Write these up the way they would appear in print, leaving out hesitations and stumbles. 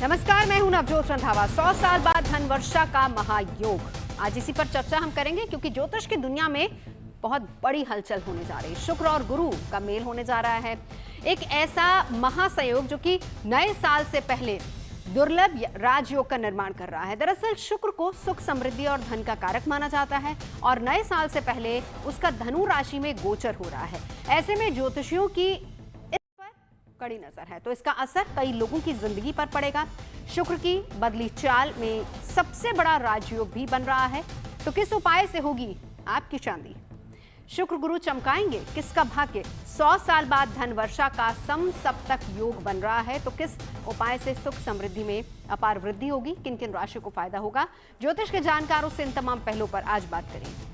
नमस्कार, मैं हूं नवजोत रंधावा। 100 साल बाद धन वर्षा का महायोग, आज इसी पर चर्चा हम करेंगे क्योंकि ज्योतिष की दुनिया में बहुत बड़ी हलचल होने जा रही है। शुक्र और गुरु का मेल होने जा रहा है, एक ऐसा महासंयोग जो कि नए साल से पहले दुर्लभ राजयोग का निर्माण कर रहा है। दरअसल शुक्र को सुख, समृद्धि और धन का कारक माना जाता है और नए साल से पहले उसका धनु राशि में गोचर हो रहा है। ऐसे में ज्योतिषियों की कड़ी नजर है, तो इसका असर कई लोगों की जिंदगी पर पड़ेगा। शुक्र की बदली चाल में सबसे बड़ा राजयोग भी बन रहा है, तो किस उपाय से होगी आपकी चांदी? शुक्र गुरु चमकाएंगे किसका भाग्य? 100 साल बाद धन वर्षा का समसप्तक योग बन रहा है, तो किस उपाय से सुख समृद्धि में अपार वृद्धि होगी? किन किन राशियों को फायदा होगा? ज्योतिष के जानकारों से इन तमाम पहलुओं पर आज बात करेंगे।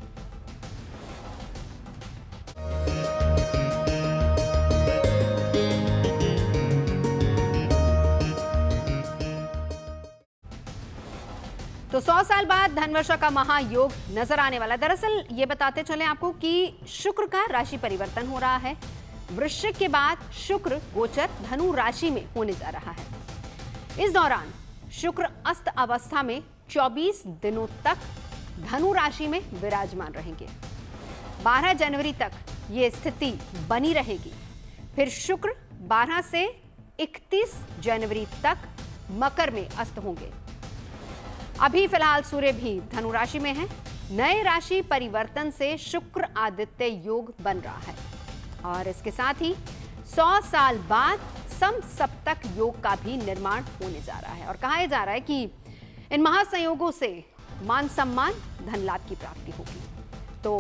तो 100 साल बाद धनवर्षा का महायोग नजर आने वाला। दरअसल ये बताते चले आपको कि शुक्र का राशि परिवर्तन हो रहा है। वृश्चिक के बाद शुक्र गोचर धनु राशि में होने जा रहा है। इस दौरान शुक्र अस्त अवस्था में 24 दिनों तक धनु राशि में विराजमान रहेंगे। 12 जनवरी तक ये स्थिति बनी रहेगी। फिर शुक्र 12 से 31 जनवरी तक मकर में अस्त होंगे। अभी फिलहाल सूर्य भी धनु राशि में है। नए राशि परिवर्तन से शुक्र आदित्य योग बन रहा है और इसके साथ ही 100 साल बाद समसप्तक योग का भी निर्माण होने जा रहा है और कहा जा रहा है कि इन महासंयोगों से मान सम्मान, धन लाभ की प्राप्ति होगी। तो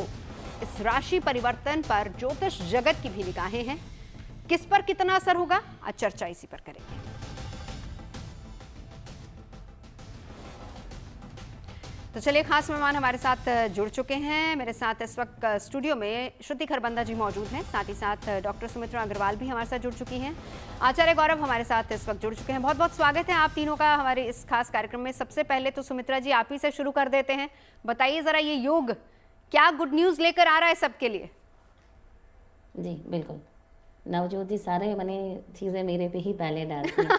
इस राशि परिवर्तन पर ज्योतिष जगत की भी निगाहें हैं। किस पर कितना असर होगा, आज चर्चा इसी पर करेंगे। तो चलिए, खास मेहमान हमारे साथ जुड़ चुके हैं। मेरे साथ इस वक्त स्टूडियो में श्रुति खरबंदा जी मौजूद हैं, साथ ही साथ डॉक्टर सुमित्रा अग्रवाल भी हमारे साथ जुड़ चुकी हैं। आचार्य गौरव हमारे साथ इस वक्त जुड़ चुके हैं। बहुत बहुत स्वागत है आप तीनों का हमारे इस खास कार्यक्रम में। सबसे पहले तो सुमित्रा जी, आप ही से शुरू कर देते हैं। बताइए जरा, ये योग क्या गुड न्यूज लेकर आ रहा है सबके लिए? जी बिल्कुल नवजोत जी, सारे मैंने चीजें मेरे पे ही पहले डालती हैं।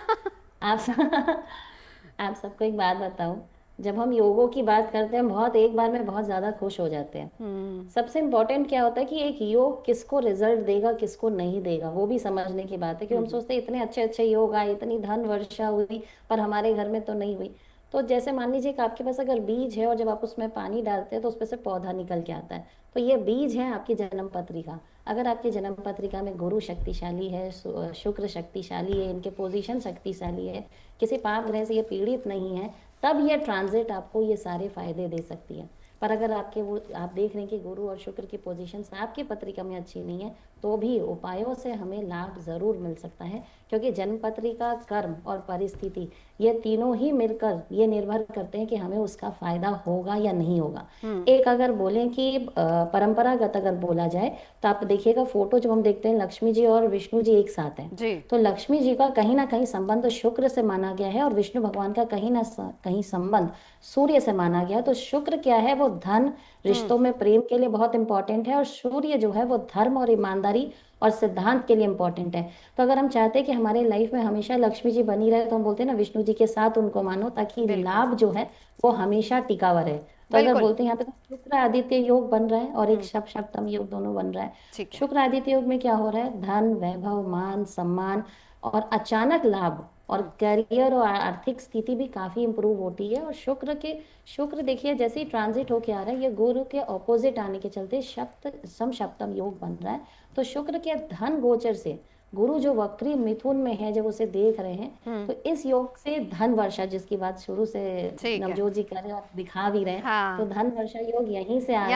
आप सबको एक बात बताऊं, जब हम योगों की बात करते हैं बहुत एक बार में बहुत ज्यादा खुश हो जाते हैं। सबसे इम्पोर्टेंट क्या होता है कि एक योग किसको रिजल्ट देगा, किसको नहीं देगा, वो भी समझने की बात है। कि हम सोचते हैं इतने अच्छे अच्छे योग आए, इतनी धन वर्षा हुई, पर हमारे घर में तो नहीं हुई। तो जैसे मान लीजिए कि आपके पास अगर बीज है और जब आप उसमें पानी डालते हैं तो उसमें से पौधा निकल के आता है, तो ये बीज है आपकी जन्म पत्रिका। अगर आपकी जन्म पत्रिका में गुरु शक्तिशाली है, शुक्र शक्तिशाली है, इनके पोजीशन शक्तिशाली है, किसी पाप ग्रह से ये पीड़ित नहीं है, तब ये ट्रांजिट आपको ये सारे फायदे दे सकती है। पर अगर आप देख रहे हैं कि गुरु और शुक्र की पोजीशन आपकी पत्रिका में अच्छी नहीं है, तो भी उपायों से हमें लाभ जरूर मिल सकता है। क्योंकि जन्म पत्रिका, कर्म और परिस्थिति, ये तीनों ही मिलकर ये निर्भर करते हैं कि हमें उसका फायदा होगा या नहीं होगा। एक अगर बोलें कि परंपरागत अगर बोला जाए तो आप देखिएगा फोटो जब हम देखते हैं लक्ष्मी जी और विष्णु जी एक साथ हैं, तो लक्ष्मी जी का कहीं ना कहीं संबंध शुक्र से माना गया है और विष्णु भगवान का कहीं ना कहीं संबंध सूर्य से माना गया। तो शुक्र क्या है, वो धन, रिश्तों में प्रेम के लिए बहुत इंपॉर्टेंट है और सूर्य जो है वो धर्म और ईमानदारी और सिद्धांत के लिए इंपॉर्टेंट है। तो अगर हम चाहते हैं कि हमारे लाइफ में हमेशा लक्ष्मी जी बनी रहे, तो हम बोलते हैं ना विष्णु जी के साथ उनको मानो, ताकि लाभ जो है वो हमेशा टिकावा रहे। तो अगर बोलते हैं यहाँ पे तो शुक्र आदित्य योग बन रहा है और एक सप्तम योग दोनों बन रहा है। शुक्र आदित्य योग में क्या हो रहा है, धन, वैभव, मान सम्मान और अचानक लाभ और करियर और आर्थिक स्थिति भी काफी इंप्रूव होती है। और शुक्र देखिए जैसे ही ट्रांजिट होके आ रहा है, ये गुरु के ऑपोजिट आने के चलते समसप्तम योग बन रहा है। तो शुक्र के धन गोचर से गुरु जो वक्री मिथुन में है, जब उसे देख रहे हैं, तो इस योग से धन वर्षा, जिसकी बात शुरू से नवजोत जी कर रहे हैं और दिखा भी रहे हैं, हाँ। तो धन वर्षा योग यहीं से आ रहा है।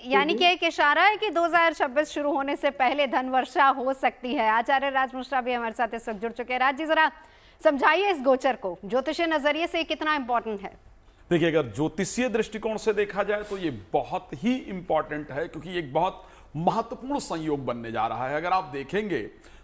यानी कि एक इशारा है कि 2026 शुरू होने से पहले धन वर्षा हो सकती है। आचार्य राज मिश्रा भी हमारे साथ इस वक्त जुड़ चुके हैं। राज जी, जरा समझाइए इस गोचर को, ज्योतिषीय नजरिए से कितना इंपॉर्टेंट है? देखिए, अगर ज्योतिषीय दृष्टिकोण से देखा जाए तो ये बहुत ही इंपॉर्टेंट है, क्योंकि एक बहुत महत्वपूर्ण संयोग बनने जा रहा है। अगर आप देखेंगे,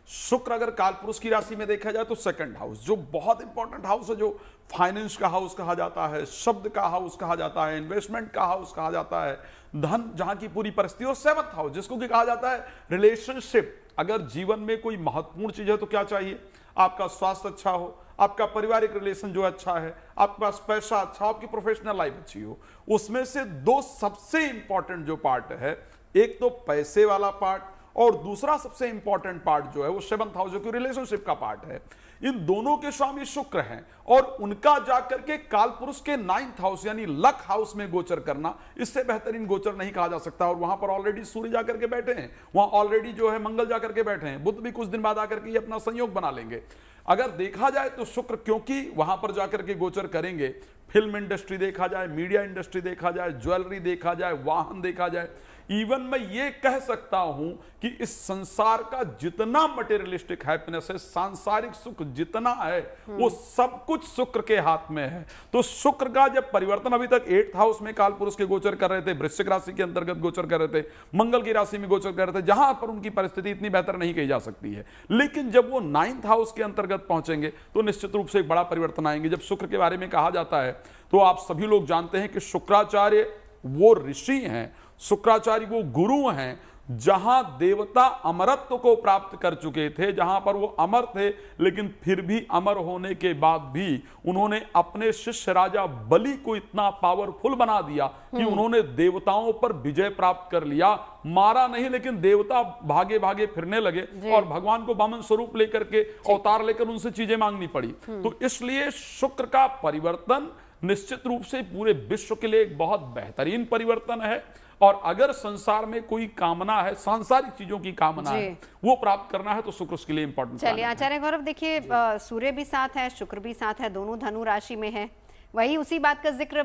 शुक्र अगर कालपुरुष की राशि में देखा जाए तो सेकंड हाउस, जो बहुत इंपॉर्टेंट हाउस है, जो फाइनेंस का हाउस कहा जाता है, शब्द का हाउस कहा जाता है, इन्वेस्टमेंट का हाउस कहा जाता है, धन जहां की पूरी परिस्थिति, और सेवंथ हाउस जिसको कि कहा जाता है रिलेशनशिप। अगर जीवन में कोई महत्वपूर्ण चीज है तो क्या चाहिए? आपका स्वास्थ्य अच्छा हो, आपका पारिवारिक रिलेशन जो अच्छा है, आपके पास पैसा अच्छा, आपकी प्रोफेशनल लाइफ अच्छी हो। उसमें से दो सबसे इंपॉर्टेंट जो पार्ट है, एक तो पैसे वाला पार्ट और दूसरा सबसे इंपॉर्टेंट पार्ट जो है वो 7th हाउस जो कि रिलेशनशिप का पार्ट है। इन दोनों के स्वामी शुक्र हैं और उनका जाकर के कालपुरुष के 9th हाउस यानी लक हाउस में गोचर करना, इससे बेहतरीन गोचर नहीं कहा जा सकता। और वहां पर ऑलरेडी सूर्य जाकर के बैठे हैं, वहां ऑलरेडी जो है मंगल जाकर के बैठे हैं, बुध भी कुछ दिन बाद आकर के अपना संयोग बना लेंगे। अगर देखा जाए तो शुक्र क्योंकि वहां पर जाकर के गोचर करेंगे, फिल्म इंडस्ट्री देखा जाए, मीडिया इंडस्ट्री देखा जाए, ज्वेलरी देखा जाए, वाहन देखा जाए, इवन मैं ये कह सकता हूं कि इस संसार का जितना मटेरियलिस्टिक हैप्पीनेस है, सांसारिक सुख जितना है, वो सब कुछ शुक्र के हाथ में है। तो शुक्र का जब परिवर्तन अभी तक 8th हाउस में कालपुरुष के गोचर कर रहे थे, वृश्चिक राशि के अंतर्गत गोचर कर रहे थे, मंगल की राशि में गोचर कर रहे थे, जहां पर उनकी परिस्थिति इतनी बेहतर नहीं कही जा सकती है, लेकिन जब वो 9th हाउस के अंतर्गत पहुंचेंगे तो निश्चित रूप से एक बड़ा परिवर्तन आएंगे। जब शुक्र के बारे में कहा जाता है तो आप सभी लोग जानते हैं कि शुक्राचार्य वो ऋषि हैं, शुक्राचार्य वो गुरु हैं, जहां देवता अमरत्व को प्राप्त कर चुके थे, जहां पर वो अमर थे, लेकिन फिर भी अमर होने के बाद भी उन्होंने अपने शिष्य राजा बलि को इतना पावरफुल बना दिया कि उन्होंने देवताओं पर विजय प्राप्त कर लिया। मारा नहीं, लेकिन देवता भागे भागे फिरने लगे और भगवान को वामन स्वरूप लेकर के अवतार लेकर उनसे चीजें मांगनी पड़ी। तो इसलिए शुक्र का परिवर्तन निश्चित रूप से पूरे विश्व के लिए एक बहुत बेहतरीन परिवर्तन है। और अगर संसार में कोई कामना है, सांसारिक चीजों की कामना है, वो प्राप्त करना है, तो शुक्र उसके लिए इंपॉर्टेंट। चलिए आचार्य गौरव, देखिए सूर्य भी साथ है, शुक्र भी साथ है, दोनों धनु राशि में है। वही उसी बात का जिक्र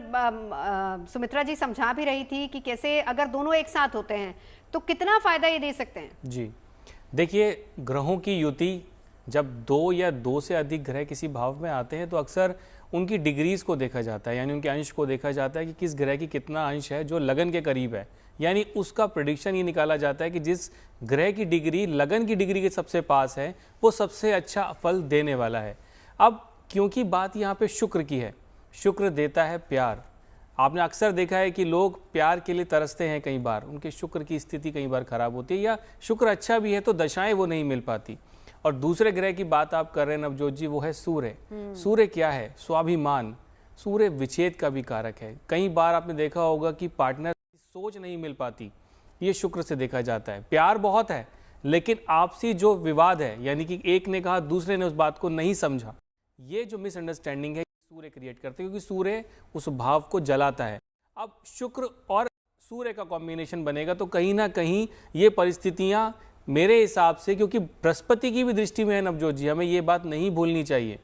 सुमित्रा जी समझा भी रही थी कि कैसे अगर दोनों एक साथ होते हैं तो कितना फायदा ये दे सकते हैं। जी देखिए, ग्रहों की युति जब 2 या 2 से अधिक ग्रह किसी भाव में आते हैं तो अक्सर उनकी डिग्रीज को देखा जाता है, यानी उनके अंश को देखा जाता है कि किस ग्रह की कितना अंश है जो लगन के करीब है। यानी उसका प्रेडिक्शन ये निकाला जाता है कि जिस ग्रह की डिग्री लगन की डिग्री के सबसे पास है वो सबसे अच्छा फल देने वाला है। अब क्योंकि बात यहाँ पे शुक्र की है, शुक्र देता है प्यार। आपने अक्सर देखा है कि लोग प्यार के लिए तरसते हैं, कई बार उनके शुक्र की स्थिति कई बार खराब होती है, या शुक्र अच्छा भी है तो दशाएं वो नहीं मिल पाती। और दूसरे ग्रह की बात आप कर रहे हैं नवजोत जी, वो है सूर्य। सूर्य क्या है? स्वाभिमान। सूर्य विच्छेद का भी कारक है। कई बार आपने देखा होगा कि पार्टनर की सोच नहीं मिल पाती, ये शुक्र से देखा जाता है। प्यार बहुत है लेकिन आपसी जो विवाद है, यानी कि एक ने कहा दूसरे ने उस बात को नहीं समझा, ये जो मिसअंडरस्टैंडिंग है सूर्य क्रिएट करते हैं, क्योंकि सूर्य उस भाव को जलाता है। अब शुक्र और सूर्य का कॉम्बिनेशन बनेगा तो कहीं ना कहीं ये परिस्थितियां मेरे हिसाब से, क्योंकि बृहस्पति की भी दृष्टि में है नवजोत जी, हमें ये बात नहीं भूलनी चाहिए।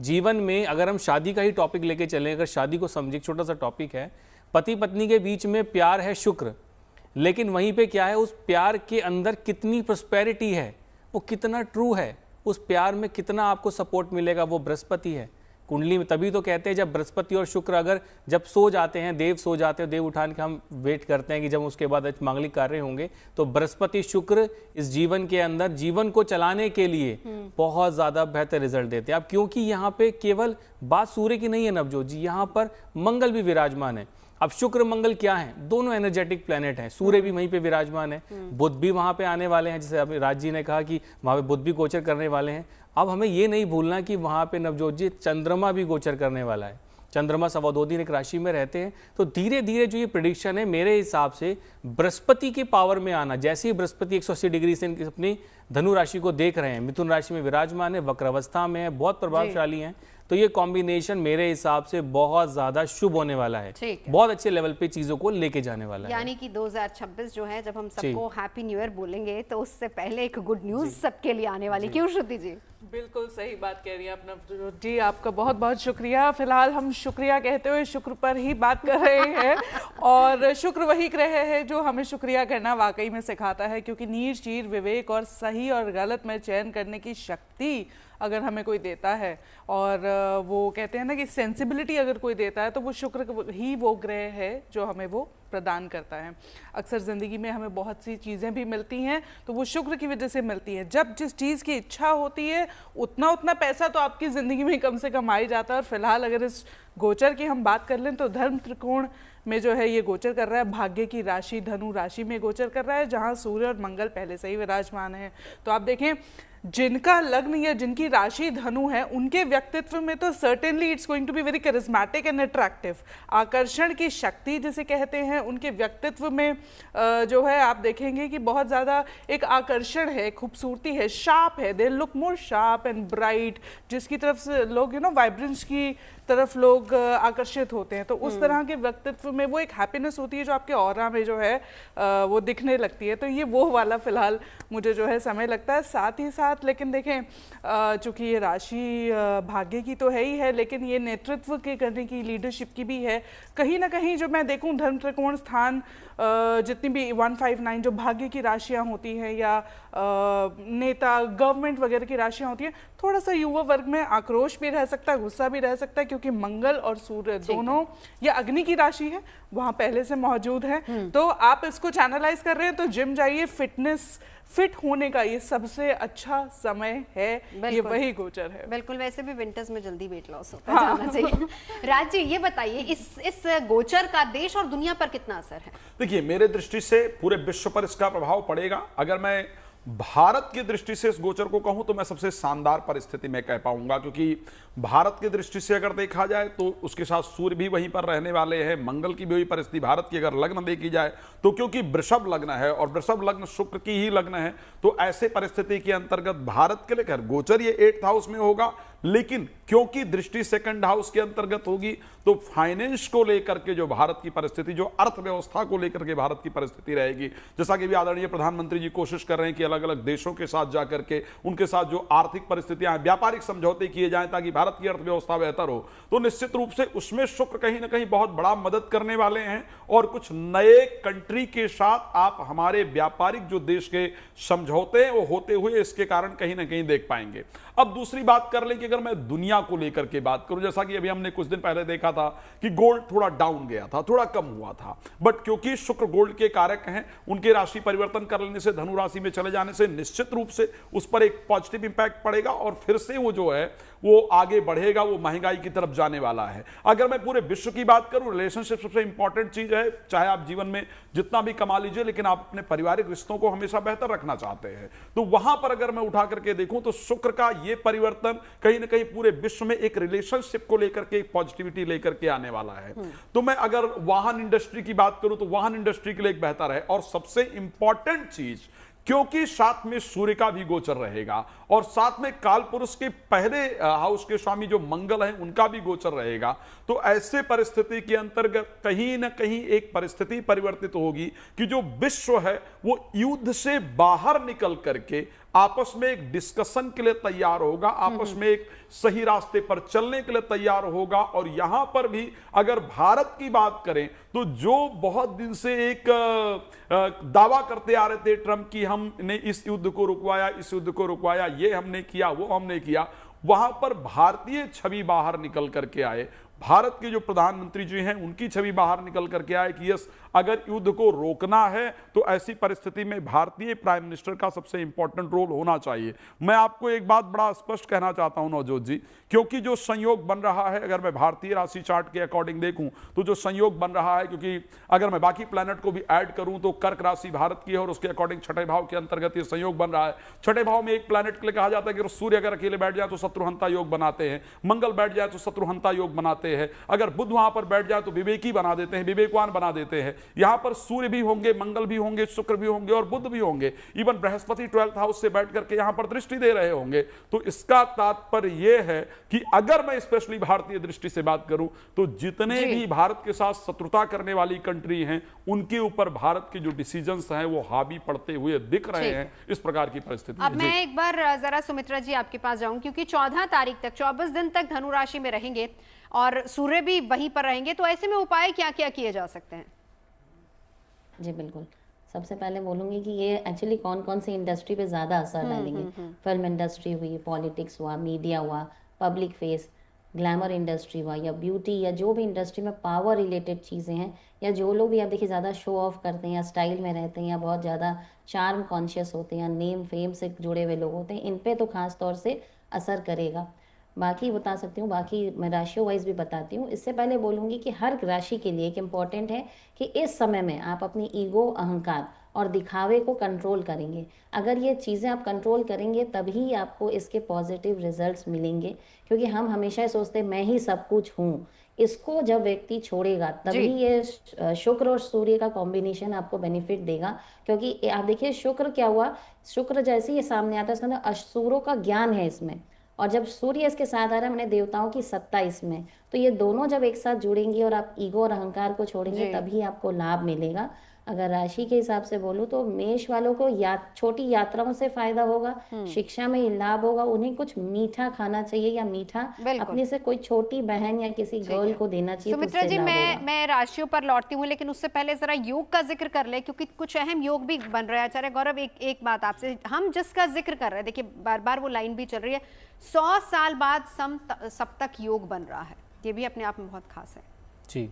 जीवन में अगर हम शादी का ही टॉपिक लेके चलें, अगर शादी को समझे, छोटा सा टॉपिक है, पति पत्नी के बीच में प्यार है शुक्र, लेकिन वहीं पे क्या है, उस प्यार के अंदर कितनी प्रॉस्पेरिटी है, वो कितना ट्रू है, उस प्यार में कितना आपको सपोर्ट मिलेगा, वो बृहस्पति है कुंडली में। तभी तो कहते हैं जब बृहस्पति और शुक्र अगर जब सो जाते हैं, देव सो जाते हैं, देव उठाने के हम वेट करते हैं कि जब उसके बाद मांगलिक कार्य होंगे, तो बृहस्पति शुक्र इस जीवन के अंदर जीवन को चलाने के लिए बहुत ज़्यादा बेहतर रिजल्ट देते हैं। अब क्योंकि यहाँ पे केवल बात सूर्य की नहीं है नवजोत जी, यहाँ पर मंगल भी विराजमान है। अब शुक्र मंगल क्या है? दोनों एनर्जेटिक प्लेनेट हैं। सूर्य भी वहीं पे विराजमान है, बुध भी वहाँ पे आने वाले हैं, जैसे अभी राज जी ने कहा कि वहाँ पे बुध भी गोचर करने वाले हैं। अब हमें ये नहीं भूलना कि वहाँ पे नवजोत जी चंद्रमा भी गोचर करने वाला है। चंद्रमा 2.25 दिन एक राशि में रहते हैं, तो धीरे धीरे जो ये प्रेडिक्शन है मेरे हिसाब से बृहस्पति के पावर में आना, जैसे ही बृहस्पति 180 डिग्री से अपनी धनु राशि को देख रहे हैं, मिथुन राशि में विराजमान है, वक्र अवस्था में है, बहुत प्रभावशाली है, तो ये कॉम्बिनेशन मेरे हिसाब से बहुत ज्यादा शुभ होने वाला है, बहुत अच्छे लेवल पे चीजों को लेके जाने वाला है। यानी कि 2026 जो है, जब हम सबको हैप्पी न्यू ईयर बोलेंगे तो उससे पहले एक गुड न्यूज सबके लिए आने वाली। क्यों श्रुति जी? बिल्कुल सही बात कह रही हैं आप नवजोत जी, आपका बहुत बहुत शुक्रिया। फिलहाल हम शुक्रिया कहते हुए शुक्र पर ही बात कर रहे हैं और शुक्र वही ग्रह है जो हमें शुक्रिया करना वाकई में सिखाता है, क्योंकि नीर चीर विवेक और सही और गलत में चयन करने की शक्ति अगर हमें कोई देता है, और वो कहते हैं ना कि सेंसिबिलिटी अगर कोई देता है तो वो शुक्र ही वो ग्रह है जो हमें वो प्रदान करता है। अक्सर ज़िंदगी में हमें बहुत सी चीज़ें भी मिलती हैं तो वो शुक्र की वजह से मिलती हैं। जब जिस चीज़ की इच्छा होती है उतना पैसा तो आपकी ज़िंदगी में कम से कम आ ही जाता है। और फिलहाल अगर इस गोचर की हम बात कर लें तो धर्म त्रिकोण में जो है ये गोचर कर रहा है, भाग्य की राशि धनु राशि में गोचर कर रहा है, जहाँ सूर्य और मंगल पहले से ही विराजमान है। तो आप देखें जिनका लग्न या जिनकी राशि धनु है उनके व्यक्तित्व में तो certainly it's going to be very charismatic and attractive. आकर्षण की शक्ति जिसे कहते हैं उनके व्यक्तित्व में जो है आप देखेंगे कि बहुत ज़्यादा एक आकर्षण है, खूबसूरती है, शार्प है, they look more sharp and bright, जिसकी तरफ से लोग वाइब्रेंस की तरफ लोग आकर्षित होते हैं। तो उस तरह के व्यक्तित्व में वो एक हैप्पीनेस होती है जो आपके ऑरा में जो है वो दिखने लगती है। तो ये वो वाला फिलहाल मुझे जो है समय लगता है। साथ ही साथ लेकिन देखें चूंकि ये राशि भाग्य की तो है ही है, लेकिन ये नेतृत्व के करने की, लीडरशिप की भी है। कहीं ना कहीं जो मैं देखूं धर्म त्रिकोण स्थान जितनी भी 159 जो भाग्य की राशियां होती हैं या नेता गवर्नमेंट वगैरह की राशियां होती हैं, थोड़ा सा युवा वर्ग में आक्रोश भी रह सकता है, गुस्सा भी रह सकता है, क्योंकि मंगल और सूर्य दोनों या अग्नि की राशि है वहां पहले से मौजूद है। तो आप इसको चैनलाइज कर रहे हैं तो जिम जाइए, फिट होने का ये सबसे अच्छा समय है, ये वही गोचर है। बिल्कुल, वैसे भी विंटर्स में जल्दी वेट लॉस होता है, जाना चाहिए। राज जी ये बताइए इस गोचर का देश और दुनिया पर कितना असर है? देखिए, मेरे दृष्टि से पूरे विश्व पर इसका प्रभाव पड़ेगा। अगर मैं भारत की दृष्टि से इस गोचर को कहूं तो मैं सबसे शानदार परिस्थिति में कह पाऊंगा, क्योंकि भारत की दृष्टि से अगर देखा जाए तो उसके साथ सूर्य भी वहीं पर रहने वाले हैं, मंगल की भी वही परिस्थिति। भारत की अगर लग्न देखी जाए तो क्योंकि वृषभ लग्न है और वृषभ लग्न शुक्र की ही लग्न है, तो ऐसे परिस्थिति के अंतर्गत भारत के लिए गोचर ये 8th हाउस में होगा, लेकिन क्योंकि दृष्टि 2nd हाउस के अंतर्गत होगी तो फाइनेंस को लेकर के जो भारत की परिस्थिति, जो अर्थव्यवस्था को लेकर के भारत की परिस्थिति रहेगी, जैसा कि भी आदरणीय प्रधानमंत्री जी कोशिश कर रहे हैं कि अलग अलग देशों के साथ जाकर के उनके साथ जो आर्थिक परिस्थितियां हैं, व्यापारिक समझौते किए जाएं ताकि भारत की अर्थव्यवस्था बेहतर हो, तो निश्चित रूप से उसमें शुक्र कहीं ना कहीं बहुत बड़ा मदद करने वाले हैं। और कुछ नए कंट्री के साथ आप हमारे व्यापारिक जो देश के समझौते हैं वो होते हुए इसके कारण कहीं ना कहीं देख पाएंगे। अब दूसरी बात कर लें कि अगर मैं दुनिया को लेकर के बात करूं, जैसा कि अभी हमने कुछ दिन पहले देखा था कि गोल्ड थोड़ा डाउन गया था, थोड़ा कम हुआ था, बट क्योंकि शुक्र गोल्ड के कारक हैं, उनके राशि परिवर्तन कर लेने से, धनु राशि में चले जाने से निश्चित रूप से उस पर एक पॉजिटिव इंपैक्ट पड़ेगा और फिर से वो जो है वो आगे बढ़ेगा, वो महंगाई की तरफ जाने वाला है। अगर मैं पूरे विश्व की बात करूं, रिलेशनशिप सबसे इंपॉर्टेंट चीज है। चाहे आप जीवन में जितना भी कमा लीजिए, लेकिन आप अपने पारिवारिक रिश्तों को हमेशा बेहतर रखना चाहते हैं, तो वहां पर अगर मैं उठा करके देखूं तो शुक्र का ये परिवर्तन कहीं ना कहीं पूरे विश्व में एक रिलेशनशिप को लेकर के एक पॉजिटिविटी लेकर के आने वाला है। तो मैं अगर वाहन इंडस्ट्री की बात करूं तो वाहन इंडस्ट्री के लिए एक बेहतर है। और सबसे इंपॉर्टेंट चीज, क्योंकि साथ में सूर्य का भी गोचर रहेगा और साथ में काल पुरुष के पहले हाउस के स्वामी जो मंगल हैं उनका भी गोचर रहेगा, तो ऐसे परिस्थिति के अंतर्गत कहीं ना कहीं एक परिस्थिति परिवर्तित होगी कि जो विश्व है वो युद्ध से बाहर निकल करके आपस में एक डिस्कशन के लिए तैयार होगा, आपस में एक सही रास्ते पर चलने के लिए तैयार होगा। और यहां पर भी अगर भारत की बात करें तो जो बहुत दिन से एक दावा करते आ रहे थे ट्रंप की हमने इस युद्ध को रुकवाया, इस युद्ध को रुकवाया, ये हमने किया, वो हमने किया, वहां पर भारतीय छवि बाहर निकल करके आए। भारत के जो प्रधानमंत्री जी हैं उनकी छवि बाहर निकल करके आए कि यस, अगर युद्ध को रोकना है तो ऐसी परिस्थिति में भारतीय प्राइम मिनिस्टर का सबसे इंपॉर्टेंट रोल होना चाहिए। मैं आपको एक बात बड़ा स्पष्ट कहना चाहता हूं नवजोत जी, क्योंकि जो संयोग बन रहा है, अगर मैं भारतीय राशि चार्ट के अकॉर्डिंग देखूं तो जो संयोग बन रहा है, क्योंकि अगर मैं बाकी प्लैनेट को भी ऐड करूं तो कर्क राशि भारत की है और उसके अकॉर्डिंग 6ठे भाव के अंतर्गत ये संयोग बन रहा है। 6ठे भाव में एक प्लैनेट के लिए कहा जाता है कि सूर्य अगर अकेले बैठ जाए तो शत्रुहंता योग बनाते हैं, मंगल बैठ जाए तो शत्रुहंता योग बनाते हैं, अगर बुध वहां पर बैठ जाए तो विवेकी बना देते हैं, विवेकवान बना देते हैं। यहां पर सूर्य भी होंगे, मंगल भी होंगे, शुक्र भी होंगे और बुध भी होंगे, इवन बृहस्पति 12th हाउस से बैठ करके यहां पर दृष्टि दे रहे होंगे। तो इसका तात्पर्य यह है कि अगर मैं स्पेशली भारतीय दृष्टि से बात करूं तो जितने भी भारत के साथ शत्रुता करने वाली कंट्री हैं उनके ऊपर भारत के जो डिसीजंस हैं वो हावी पड़ते हुए दिख रहे हैं। इस प्रकार की परिस्थिति। अब मैं एक बार जरा सुमित्रा जी आपके पास जाऊं, क्योंकि 14 तारीख तक 24 दिन तक धनु राशि में रहेंगे और सूर्य भी वहीं पर रहेंगे, तो ऐसे में उपाय क्या क्या किए जा सकते हैं? जी बिल्कुल, सबसे पहले बोलूंगी कि ये एक्चुअली कौन कौन सी इंडस्ट्री पे ज़्यादा असर डालेंगे। फिल्म इंडस्ट्री हुई, पॉलिटिक्स हुआ, मीडिया हुआ, पब्लिक फेस, ग्लैमर इंडस्ट्री हुआ, या ब्यूटी, या जो भी इंडस्ट्री में पावर रिलेटेड चीज़ें हैं, या जो लोग भी आप देखिए ज़्यादा शो ऑफ करते हैं या स्टाइल में रहते हैं या बहुत ज़्यादा चार्म कॉन्शियस होते हैं या नेम फेम से जुड़े हुए लोग होते हैं, इन पे तो खास तौर से असर करेगा। बाकी बता सकती हूँ, बाकी मैं राशियों वाइज भी बताती हूँ। इससे पहले बोलूँगी कि हर राशि के लिए एक इम्पॉर्टेंट है कि इस समय में आप अपनी ईगो, अहंकार और दिखावे को कंट्रोल करेंगे। अगर ये चीज़ें आप कंट्रोल करेंगे तभी आपको इसके पॉजिटिव रिजल्ट्स मिलेंगे, क्योंकि हम हमेशा ये सोचते हैं मैं ही सब कुछ हूँ। इसको जब व्यक्ति छोड़ेगा तभी ये शुक्र और सूर्य का कॉम्बिनेशन आपको बेनिफिट देगा। क्योंकि आप देखिए शुक्र क्या हुआ, शुक्र जैसे ही ये सामने आता है उसके अंदर असुरों का ज्ञान है इसमें, और जब सूर्य इसके साथ आ रहा है मैंने देवताओं की सत्ता इसमें, तो ये दोनों जब एक साथ जुड़ेंगी और आप ईगो और अहंकार को छोड़ेंगे तभी आपको लाभ मिलेगा। अगर राशि के हिसाब से बोलूं तो मेष वालों को छोटी यात्राओं से फायदा होगा, शिक्षा में लाभ होगा, उन्हें कुछ मीठा खाना चाहिए या मीठा अपने से कोई छोटी बहन या किसी गर्ल को देना चाहिए। सुमित्रा जी, मैं राशियों पर लौटती हूँ, लेकिन उससे पहले जरा योग का जिक्र कर ले, क्योंकि कुछ अहम योग भी बन रहा है। आचार्य गौरव, एक बात आपसे, हम जिसका जिक्र कर रहे हैं, देखिए बार बार वो लाइन भी चल रही है, 100 साल बाद सप्तक योग बन रहा है, ये भी अपने आप में बहुत खास है। जी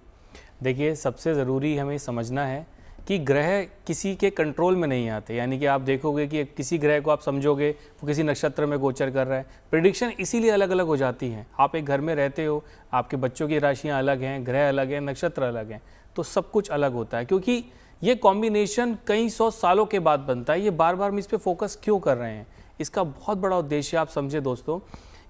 देखिए, सबसे ज़रूरी हमें समझना है कि ग्रह किसी के कंट्रोल में नहीं आते। यानी कि आप देखोगे कि किसी ग्रह को आप समझोगे वो किसी नक्षत्र में गोचर कर रहा है, प्रेडिक्शन इसीलिए अलग अलग हो जाती हैं। आप एक घर में रहते हो, आपके बच्चों की राशियां अलग हैं, ग्रह अलग हैं, नक्षत्र अलग हैं, तो सब कुछ अलग होता है, क्योंकि ये कॉम्बिनेशन कई 100 सालों के बाद बनता है। ये बार बार हम इस पर फोकस क्यों कर रहे हैं, इसका बहुत बड़ा उद्देश्य आप समझे दोस्तों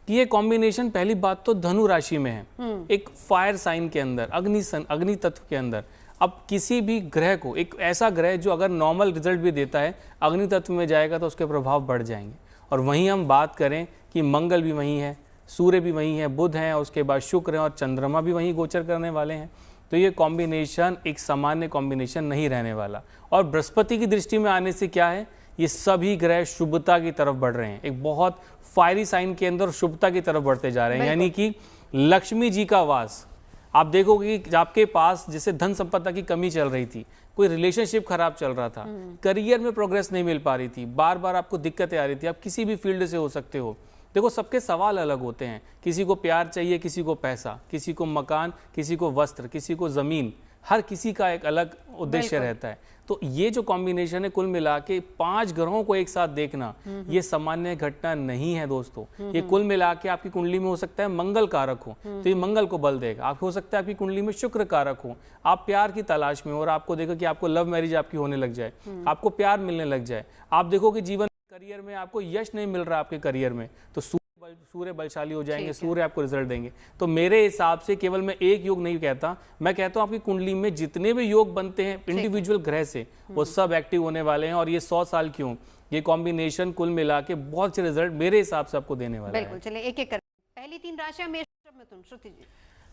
कि ये कॉम्बिनेशन, पहली बात तो धनु राशि में है, एक फायर साइन के अंदर, अग्नि तत्व के अंदर। अब किसी भी ग्रह को, एक ऐसा ग्रह जो अगर नॉर्मल रिजल्ट भी देता है, अग्नि तत्व में जाएगा तो उसके प्रभाव बढ़ जाएंगे। और वहीं हम बात करें कि मंगल भी वहीं है, सूर्य भी वहीं है, बुध है, उसके बाद शुक्र है और चंद्रमा भी वहीं गोचर करने वाले हैं, तो ये कॉम्बिनेशन एक सामान्य कॉम्बिनेशन नहीं रहने वाला। और बृहस्पति की दृष्टि में आने से क्या है, ये सभी ग्रह शुभता की तरफ बढ़ रहे हैं, एक बहुत फायरी साइन के अंदर शुभता की तरफ बढ़ते जा रहे हैं। यानी कि लक्ष्मी जी का वास, आप देखोगे कि आपके पास जैसे धन संपदा की कमी चल रही थी, कोई रिलेशनशिप खराब चल रहा था, करियर में प्रोग्रेस नहीं मिल पा रही थी, बार बार आपको दिक्कतें आ रही थी, आप किसी भी फील्ड से हो सकते हो। देखो सबके सवाल अलग होते हैं, किसी को प्यार चाहिए, किसी को पैसा, किसी को मकान, किसी को वस्त्र, किसी को ज़मीन, हर किसी का एक अलग उद्देश्य रहता है। तो ये जो कॉम्बिनेशन है, कुल मिला के 5 ग्रहों को एक साथ देखना, ये सामान्य घटना नहीं है दोस्तों। ये कुल मिला के आपकी कुंडली में हो सकता है मंगल कारक हो, तो ये मंगल को बल देगा। आप हो सकता है आपकी कुंडली में शुक्र कारक हो, आप प्यार की तलाश में हो और आपको देखो कि आपको लव मैरिज आपकी होने लग जाए, आपको प्यार मिलने लग जाए, आप देखो कि जीवन करियर में आपको यश नहीं मिल रहा आपके करियर में, तो सूर्य बलशाली हो जाएंगे, सूर्य आपको रिजल्ट देंगे। तो मेरे हिसाब से केवल मैं एक योग नहीं कहता, मैं कहता हूं आपकी कुंडली में जितने भी योग बनते हैं इंडिविजुअल ग्रह से, वो सब एक्टिव होने वाले हैं। और ये 100 साल क्यों, ये कॉम्बिनेशन कुल मिला के बहुत अच्छे रिजल्ट मेरे हिसाब से आपको देने वाला है। बिल्कुल, चलिए एक एक कर, पहली 3 राशियां मेष, मिथुन, श्रुति जी।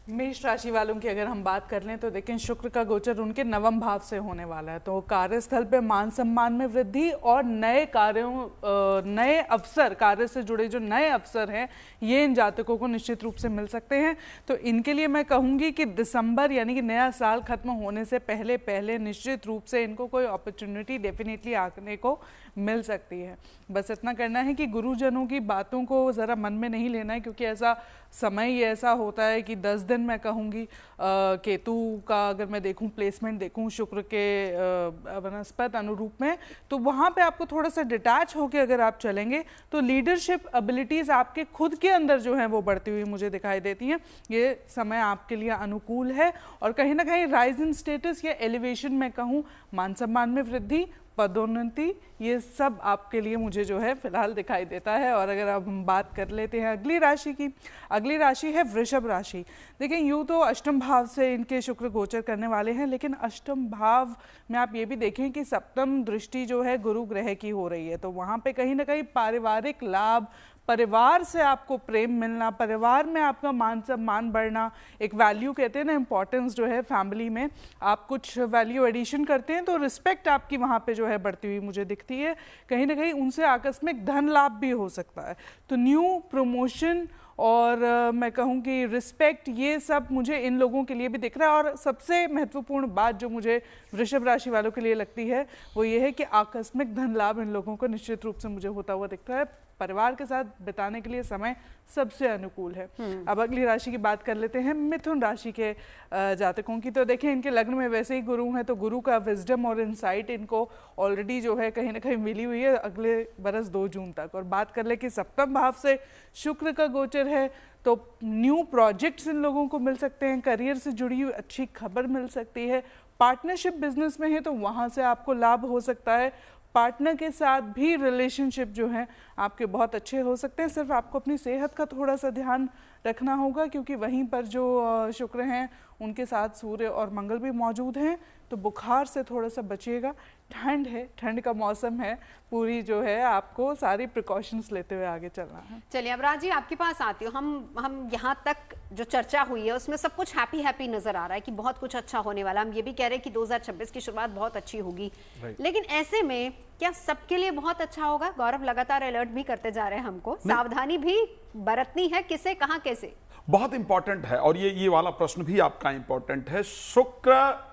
मेष राशि वालों की अगर हम बात कर लें तो देखें शुक्र का गोचर उनके नवम भाव से होने वाला है, तो कार्यस्थल पे मान सम्मान में वृद्धि और नए कार्यों, नए अवसर, कार्य से जुड़े जो नए अवसर हैं ये इन जातकों को निश्चित रूप से मिल सकते हैं। तो इनके लिए मैं कहूँगी कि दिसंबर यानी कि नया साल खत्म होने से पहले पहले निश्चित रूप से इनको कोई अपॉर्चुनिटी डेफिनेटली आने को मिल सकती है। बस इतना करना है कि गुरुजनों की बातों को ज़रा मन में नहीं लेना है, क्योंकि ऐसा समय ही ऐसा होता है कि 10 दिन मैं कहूँगी केतु का अगर मैं देखूँ प्लेसमेंट देखूँ शुक्र के वनस्पत अनुरूप में, तो वहाँ पे आपको थोड़ा सा डिटैच होकर अगर आप चलेंगे तो लीडरशिप एबिलिटीज़ आपके खुद के अंदर जो है वो बढ़ती हुई मुझे दिखाई देती हैं। ये समय आपके लिए अनुकूल है और कहीं ना कहीं राइज इन स्टेटस या एलिवेशन में कहूँ, मान सम्मान में वृद्धि, पदोन्नति, ये सब आपके लिए मुझे जो है फिलहाल दिखाई देता है। और अगर अब हम बात कर लेते हैं अगली राशि की, अगली राशि है वृषभ राशि। देखिए यूँ तो अष्टम भाव से इनके शुक्र गोचर करने वाले हैं, लेकिन अष्टम भाव में आप ये भी देखें कि सप्तम दृष्टि जो है गुरु ग्रह की हो रही है, तो वहाँ पे कहीं ना कहीं पारिवारिक लाभ, परिवार से आपको प्रेम मिलना, परिवार में आपका मान सम्मान बढ़ना, एक वैल्यू कहते हैं ना, इंपॉर्टेंस जो है फैमिली में, आप कुछ वैल्यू एडिशन करते हैं तो रिस्पेक्ट आपकी वहाँ पे जो है बढ़ती हुई मुझे दिखती है। कहीं ना कहीं उनसे आकस्मिक धन लाभ भी हो सकता है, तो न्यू प्रमोशन और मैं कहूँ कि रिस्पेक्ट, ये सब मुझे इन लोगों के लिए भी दिख रहा है। और सबसे महत्वपूर्ण बात जो मुझे वृषभ राशि वालों के लिए लगती है वो ये है कि आकस्मिक धन लाभ इन लोगों को निश्चित रूप से मुझे होता हुआ दिखता है। परिवार के साथ बिताने के लिए समय सबसे अनुकूल है। अब अगली राशि की बात कर लेते हैं मिथुन राशि के जातकों की। तो देखिए इनके लग्न में वैसे ही गुरु है, तो गुरु का विजडम और इंसाइट इनको ऑलरेडी जो है कहीं ना कहीं मिली हुई है अगले बरस 2 जून तक। और बात कर ले कि सप्तम भाव से शुक्र का गोचर है, तो न्यू प्रोजेक्ट्स इन लोगों को मिल सकते हैं, करियर से जुड़ी हुई अच्छी खबर मिल सकती है, पार्टनरशिप बिजनेस में है तो वहाँ से आपको लाभ हो सकता है। पार्टनर के साथ भी रिलेशनशिप जो है आपके बहुत अच्छे हो सकते हैं। सिर्फ आपको अपनी सेहत का थोड़ा सा ध्यान रखना होगा, क्योंकि वहीं पर जो शुक्र हैं उनके साथ सूर्य और मंगल भी मौजूद हैं, तो बुखार से थोड़ा सा बचिएगा। ठंड है, ठंड का मौसम है, पूरी जो है आपको सारी प्रिकॉशंस लेते हुए आगे चलना है। चलिए अब राज जी आपके पास आती हूँ। हम यहाँ तक जो चर्चा हुई है उसमें सब कुछ हैप्पी हैप्पी नजर आ रहा है कि बहुत कुछ अच्छा होने वाला। हम ये भी कह रहे हैं कि 2026 की शुरुआत बहुत अच्छी होगी, लेकिन ऐसे में क्या सबके लिए बहुत अच्छा होगा? गौरव लगातार अलर्ट भी करते जा रहे हैं हमको, सावधानी भी बरतनी है, किसे कहाँ कैसे। बहुत इंपॉर्टेंट है, और ये वाला प्रश्न भी आपका इंपॉर्टेंट है। शुक्र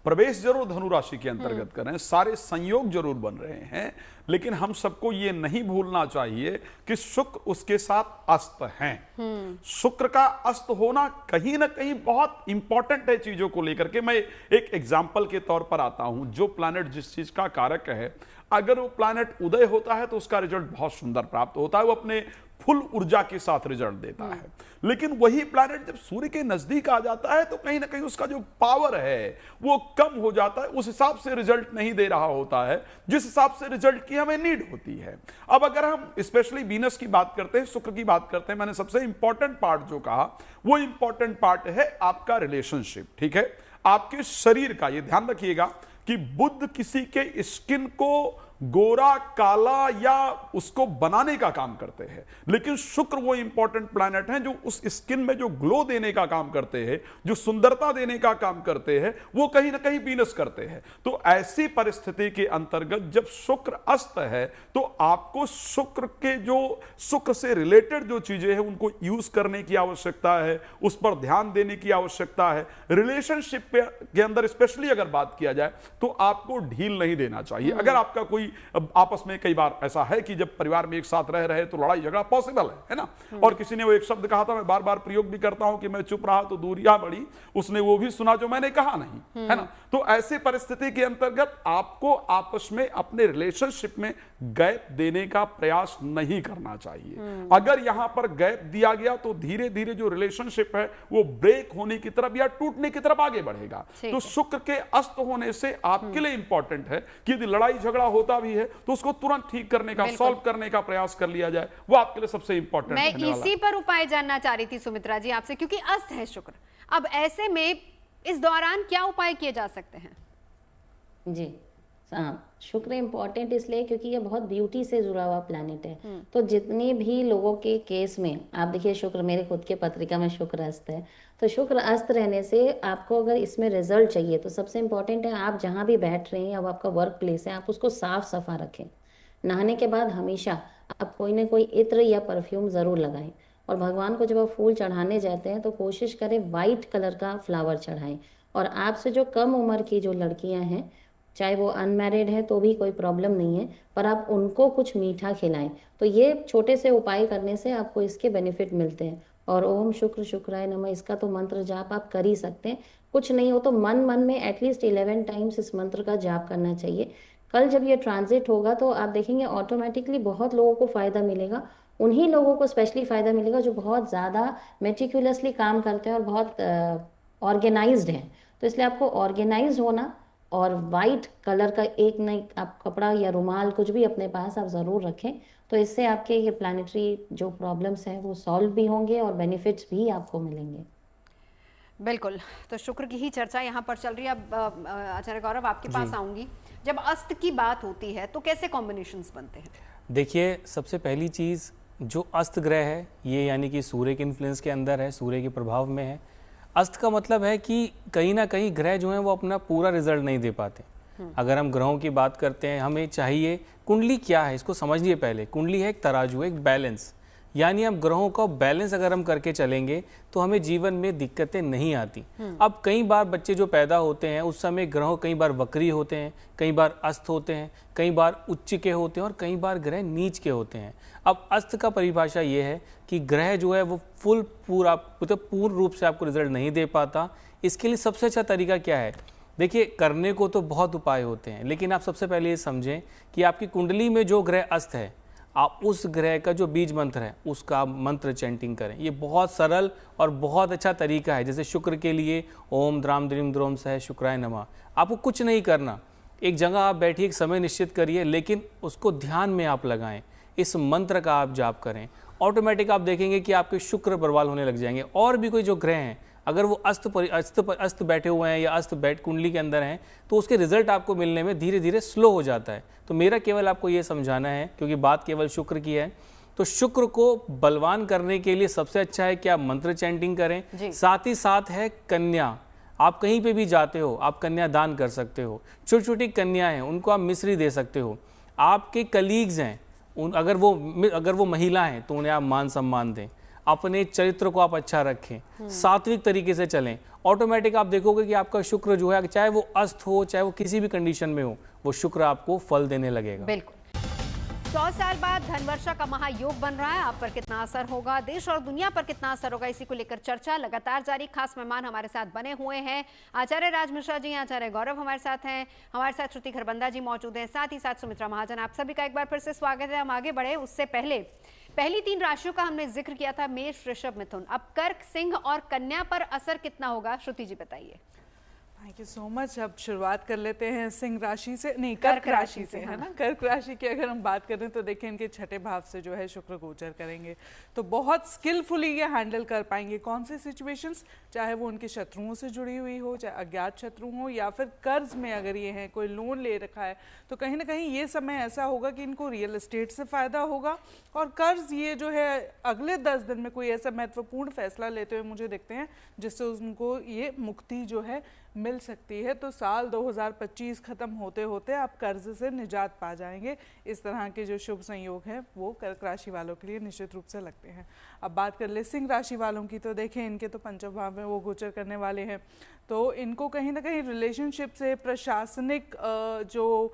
प्रवेश जरूर धनु राशि के अंतर्गत कर रहे हैं, सारे संयोग जरूर बन रहे हैं, लेकिन हम सबको ये नहीं भूलना चाहिए कि शुक्र उसके साथ अस्त हैं। शुक्र का अस्त होना कहीं ना कहीं बहुत इंपॉर्टेंट है चीजों को लेकर के। मैं एक एग्जांपल के तौर पर आता हूं। जो प्लैनेट जिस चीज का कारक है, अगर वो प्लैनेट उदय होता है तो उसका रिजल्ट बहुत सुंदर प्राप्त होता है, वो अपने फुल ऊर्जा के साथ रिजल्ट देता है। लेकिन वही प्लैनेट जब सूर्य के नजदीक आ जाता है तो कहीं ना कहीं उसका जो पावर है वो कम हो जाता है, उस हिसाब से रिजल्ट नहीं दे रहा होता है जिस हिसाब से रिजल्ट की हमें नीड होती है। अब अगर हम स्पेशली वीनस की बात करते हैं, शुक्र की बात करते हैं, मैंने सबसे इंपॉर्टेंट पार्ट जो कहा वो इंपॉर्टेंट पार्ट है आपका रिलेशनशिप। ठीक है, आपके शरीर का, ये ध्यान रखिएगा कि बुध किसी के स्किन को गोरा काला या उसको बनाने का काम करते हैं, लेकिन शुक्र वो इंपॉर्टेंट प्लैनेट हैं जो उस स्किन में जो ग्लो देने का काम करते हैं, जो सुंदरता देने का काम करते हैं, वो कहीं ना कहीं वीनस करते हैं। तो ऐसी परिस्थिति के अंतर्गत जब शुक्र अस्त है तो आपको शुक्र के जो शुक्र से रिलेटेड जो चीजें हैं उनको यूज करने की आवश्यकता है, उस पर ध्यान देने की आवश्यकता है। रिलेशनशिप के अंदर स्पेशली अगर बात किया जाए तो आपको ढील नहीं देना चाहिए। अगर आपका कोई आपस में, कई बार ऐसा है कि जब परिवार में एक साथ रह रहे तो लड़ाई झगड़ा पॉसिबल है ना। और किसी ने वो एक शब्द कहा था, मैं बार बार प्रयोग भी करता हूं कि मैं चुप रहा तो दूरियां बढ़ी, उसने वो भी सुना जो मैंने कहा नहीं, है ना। तो ऐसे परिस्थिति के अंतर्गत आपको आपस में अपने रिलेशनशिप में गैप देने का प्रयास नहीं करना चाहिए। अगर यहां पर गैप दिया गया तो धीरे धीरे जो रिलेशनशिप है वो ब्रेक होने की तरफ या टूटने की तरफ आगे बढ़ेगा। तो शुक्र के अस्त होने से आपके लिए इंपॉर्टेंट है कि यदि लड़ाई झगड़ा होता भी है तो उसको तुरंत ठीक करने का, सॉल्व करने का प्रयास कर लिया जाए, वो आपके लिए सबसे इंपॉर्टेंट है। मैं इसी पर उपाय जानना चाह रही थी सुमित्रा जी आपसे, क्योंकि अस्त है शुक्र। अब ऐसे में इस दौरान क्या उपाय किए जा सकते हैं? जी हाँ, शुक्र इम्पॉर्टेंट इसलिए क्योंकि ये बहुत ब्यूटी से जुड़ा हुआ प्लैनेट है। तो जितने भी लोगों के केस में आप देखिए, शुक्र मेरे खुद के पत्रिका में शुक्र अस्त है, तो शुक्र अस्त रहने से आपको अगर इसमें रिजल्ट चाहिए तो सबसे इम्पॉर्टेंट है आप जहाँ भी बैठ रहे हैं, अब आपका वर्क प्लेस है, आप उसको साफ सफा रखें। नहाने के बाद हमेशा आप कोई ना कोई इत्र या परफ्यूम ज़रूर लगाएं। और भगवान को जब आप फूल चढ़ाने जाते हैं तो कोशिश करें वाइट कलर का फ्लावर चढ़ाएं। और आपसे जो कम उम्र की जो लड़कियां हैं, चाहे वो अनमैरिड है तो भी कोई प्रॉब्लम नहीं है, पर आप उनको कुछ मीठा खिलाएं। तो ये छोटे से उपाय करने से आपको इसके बेनिफिट मिलते हैं। और ओम शुक्र शुक्राय नमः, इसका तो मंत्र जाप आप कर ही सकते हैं। कुछ नहीं हो तो मन में एटलीस्ट 11 टाइम्स इस मंत्र का जाप करना चाहिए। कल जब ये ट्रांजिट होगा तो आप देखेंगे ऑटोमेटिकली बहुत लोगों को फ़ायदा मिलेगा। उन्हीं लोगों को स्पेशली फ़ायदा मिलेगा जो बहुत ज़्यादा मेटिकुलसली काम करते हैं और बहुत ऑर्गेनाइज्ड हैं। तो इसलिए आपको ऑर्गेनाइज होना और वाइट कलर का एक नई आप कपड़ा या रुमाल कुछ भी अपने पास आप ज़रूर रखें। तो इससे आपके ये प्लानिटरी जो प्रॉब्लम्स हैं वो सॉल्व भी होंगे और बेनिफिट्स भी आपको मिलेंगे। बिल्कुल, तो शुक्र की ही चर्चा यहाँ पर चल रही है। अब आचार्य गौरव आपके पास आऊंगी। जब अस्त की बात होती है तो कैसे कॉम्बिनेशंस बनते हैं? देखिए, सबसे पहली चीज़ जो अस्त ग्रह है ये यानी कि सूर्य के इन्फ्लुएंस के अंदर है, सूर्य के प्रभाव में है। अस्त का मतलब है कि कहीं ना कहीं ग्रह जो हैं वो अपना पूरा रिजल्ट नहीं दे पाते। अगर हम ग्रहों की बात करते हैं, हमें चाहिए कुंडली क्या है इसको समझिए पहले। कुंडली है एक तराजू, एक बैलेंस, यानी हम ग्रहों का बैलेंस अगर हम करके चलेंगे तो हमें जीवन में दिक्कतें नहीं आती। अब कई बार बच्चे जो पैदा होते हैं उस समय ग्रह कई बार वक्री होते हैं, कई बार अस्त होते हैं, कई बार उच्च के होते हैं और कई बार ग्रह नीच के होते हैं। अब अस्त का परिभाषा ये है कि ग्रह जो है वो पूर्ण रूप से आपको रिजल्ट नहीं दे पाता। इसके लिए सबसे अच्छा तरीका क्या है? देखिए, करने को तो बहुत उपाय होते हैं, लेकिन आप सबसे पहले ये समझें कि आपकी कुंडली में जो ग्रह अस्त है आप उस ग्रह का जो बीज मंत्र है उसका मंत्र चैंटिंग करें। ये बहुत सरल और बहुत अच्छा तरीका है। जैसे शुक्र के लिए ओम द्राम द्रीम द्रोम सह शुक्राय नमः, आपको कुछ नहीं करना, एक जगह आप बैठिए, एक समय निश्चित करिए, लेकिन उसको ध्यान में आप लगाएं, इस मंत्र का आप जाप करें, ऑटोमेटिक आप देखेंगे कि आपके शुक्र बरबाल होने लग जाएंगे। और भी कोई जो ग्रह हैं अगर वो अस्त बैठे हुए हैं या अस्त बैठ कुंडली के अंदर हैं तो उसके रिजल्ट आपको मिलने में धीरे धीरे स्लो हो जाता है। तो मेरा केवल आपको ये समझाना है, क्योंकि बात केवल शुक्र की है, तो शुक्र को बलवान करने के लिए सबसे अच्छा है कि आप मंत्र चैंटिंग करें। साथ ही साथ है कन्या, आप कहीं पे भी जाते हो आप कन्या दान कर सकते हो। छोटी छोटी कन्या हैं उनको आप मिश्री दे सकते हो। आपके कलीग्स हैं अगर वो महिला हैं तो उन्हें आप मान सम्मान दें। अपने चरित्र को आप अच्छा रखें, सात्विक तरीके से चलें, ऑटोमेटिक आप देखोगे कि आपका शुक्र जो है, चाहे वो अस्त हो चाहे वो किसी भी कंडीशन में हो, वो शुक्र आपको फल देने लगेगा। बिल्कुल। 100 साल बाद धनवर्षा का महायोग बन रहा है, आप पर कितना असर होगा, देश और दुनिया पर कितना असर होगा, इसी को लेकर चर्चा लगातार जारी। खास मेहमान हमारे साथ बने हुए हैं, आचार्य राज मिश्रा जी, आचार्य गौरव हमारे साथ हैं, हमारे साथ श्रुति खरबंदा जी मौजूद हैं, साथ ही साथ सुमित्रा महाजन। आप सभी का एक बार फिर से स्वागत है। हम आगे बढ़े उससे पहले पहली 3 राशियों का हमने जिक्र किया था, मेष, वृषभ, मिथुन। अब कर्क, सिंह और कन्या पर असर कितना होगा, श्रुति जी बताइए। Thank you so much. अब शुरुआत कर लेते हैं सिंह राशि से, नहीं कर्क राशि से, है ना। कर्क राशि की अगर हम बात करें तो देखिए इनके छठे भाव से जो है शुक्र गोचर करेंगे, तो बहुत स्किलफुली ये हैंडल कर पाएंगे कौन से सिचुएशंस, चाहे वो उनके शत्रुओं से जुड़ी हुई हो, चाहे अज्ञात शत्रु हो, या फिर कर्ज में अगर ये हैं, कोई लोन ले रखा है, तो कहीं ना कहीं ये समय ऐसा होगा कि इनको रियल एस्टेट से फ़ायदा होगा। और कर्ज ये जो है अगले 10 दिन में कोई ऐसा महत्वपूर्ण फैसला लेते हुए मुझे देखते हैं जिससे उनको ये मुक्ति जो है मिल सकती है। तो साल 2025 ख़त्म होते होते आप कर्ज से निजात पा जाएंगे। इस तरह के जो शुभ संयोग हैं वो कर्क राशि वालों के लिए निश्चित रूप से लगते हैं। अब बात कर ले सिंह राशि वालों की, तो देखें इनके तो पंचम भाव में वो गोचर करने वाले हैं, तो इनको कहीं ना कहीं रिलेशनशिप से, प्रशासनिक जो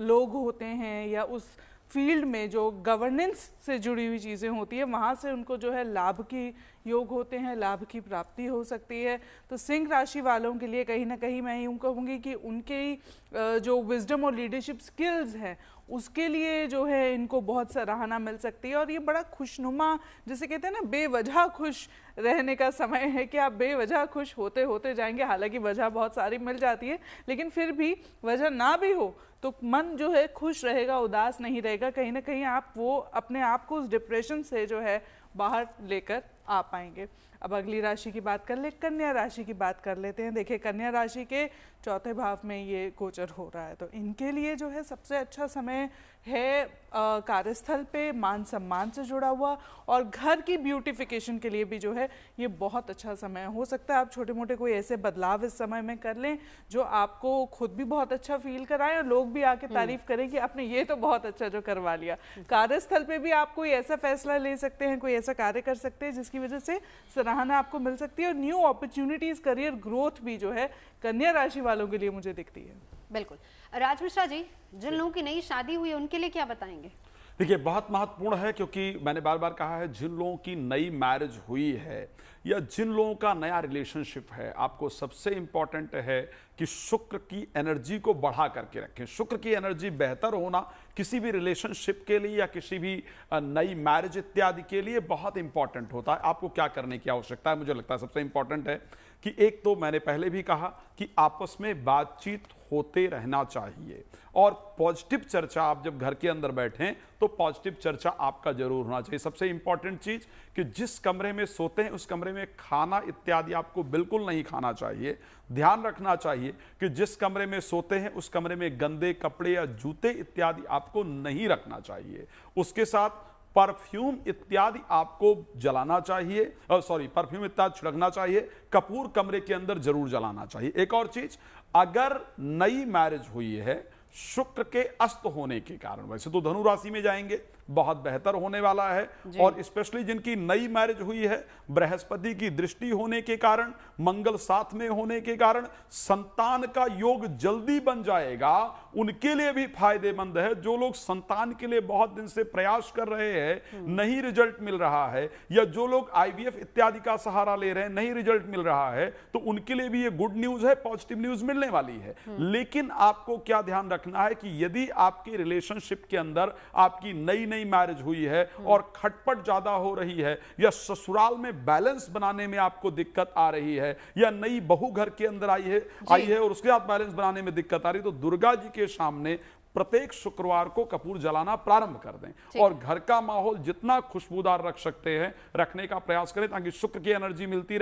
लोग होते हैं या उस फील्ड में जो गवर्नेंस से जुड़ी हुई चीज़ें होती है, वहाँ से उनको जो है लाभ की योग होते हैं, लाभ की प्राप्ति हो सकती है। तो सिंह राशि वालों के लिए कहीं ना कहीं मैं यूँ कहूँगी कि उनके जो विजडम और लीडरशिप स्किल्स हैं उसके लिए जो है इनको बहुत सराहना मिल सकती है। और ये बड़ा खुशनुमा, जिसे कहते हैं ना, बेवजह खुश रहने का समय है कि आप बेवजह खुश होते होते जाएंगे। हालांकि वजह बहुत सारी मिल जाती है, लेकिन फिर भी वजह ना भी हो तो मन जो है खुश रहेगा, उदास नहीं रहेगा। कहीं ना कहीं आप वो अपने आप को उस डिप्रेशन से जो है बाहर लेकर आ पाएंगे। अब अगली राशि की बात कर ले, कन्या राशि की बात कर लेते हैं। देखिए कन्या राशि के चौथे भाव में ये गोचर हो रहा है, तो इनके लिए जो है सबसे अच्छा समय है कार्यस्थल पे मान सम्मान से जुड़ा हुआ, और घर की ब्यूटिफिकेशन के लिए भी जो है ये बहुत अच्छा समय हो सकता है। आप छोटे मोटे कोई ऐसे बदलाव इस समय में कर लें जो आपको खुद भी बहुत अच्छा फील कराएं और लोग भी आके तारीफ करें कि आपने ये तो बहुत अच्छा जो करवा लिया। कार्यस्थल पे भी आप कोई ऐसा फैसला ले सकते हैं, कोई ऐसा कार्य कर सकते हैं जिसकी वजह से सराहना आपको मिल सकती है, और न्यू अपॉर्चुनिटीज, करियर ग्रोथ भी जो है कन्या राशि वालों के लिए मुझे दिखती है। बिल्कुल। राज मिश्रा जी, जिन लोगों की नई शादी हुई है उनके लिए क्या बताएंगे? देखिए बहुत महत्वपूर्ण है, क्योंकि मैंने बार बार कहा है, जिन लोगों की नई मैरिज हुई है या जिन लोगों का नया रिलेशनशिप है, आपको सबसे इंपॉर्टेंट है कि शुक्र की एनर्जी को बढ़ा करके रखें। शुक्र की एनर्जी बेहतर होना किसी भी रिलेशनशिप के लिए या किसी भी नई मैरिज इत्यादि के लिए बहुत इंपॉर्टेंट होता है। आपको क्या करने की आवश्यकता है, मुझे लगता है सबसे इंपॉर्टेंट है कि एक तो मैंने पहले भी कहा कि आपस में बातचीत होते रहना चाहिए, और पॉजिटिव चर्चा, आप जब घर के अंदर बैठें तो पॉजिटिव चर्चा आपका जरूर होना चाहिए। सबसे इंपॉर्टेंट चीज कि जिस कमरे में सोते हैं उस कमरे में खाना इत्यादि आपको बिल्कुल नहीं खाना चाहिए। ध्यान रखना चाहिए कि जिस कमरे में सोते हैं उस कमरे में गंदे कपड़े या जूते इत्यादि आपको नहीं रखना चाहिए। उसके साथ परफ्यूम इत्यादि आपको जलाना चाहिए, परफ्यूम इत्यादि छिड़कना चाहिए। कपूर कमरे के अंदर जरूर जलाना चाहिए। एक और चीज, अगर नई मैरिज हुई है, शुक्र के अस्त होने के कारण, वैसे तो धनु राशि में जाएंगे, बहुत बेहतर होने वाला है, और स्पेशली जिनकी नई मैरिज हुई है, बृहस्पति की दृष्टि होने के कारण, मंगल साथ में होने के कारण संतान का योग जल्दी बन जाएगा। उनके लिए भी फायदेमंद है। जो लोग संतान के लिए बहुत दिन से प्रयास कर रहे हैं, नहीं रिजल्ट मिल रहा है, या जो लोग IVF इत्यादि का सहारा ले रहे हैं, नहीं रिजल्ट मिल रहा है, तो उनके लिए भी ये गुड न्यूज है, पॉजिटिव न्यूज मिलने वाली है। लेकिन आपको क्या ध्यान रखना रखना है कि यदि आपकी रिलेशनशिप के अंदर आपकी नई नई मैरिज हुई है और खटपट ज्यादा हो रही है, या ससुराल में बैलेंस बनाने में आपको दिक्कत आ रही है, या नई बहू घर के अंदर आई है और उसके साथ बैलेंस बनाने में दिक्कत आ रही है, तो दुर्गा जी के सामने प्रत्येक शुक्रवार को कपूर जलाना प्रारंभ कर दें और घर का माहौल जितना खुशबूदार रख सकते हैं रखने का प्रयास करें, ताकि शुक्र की एनर्जी मिलती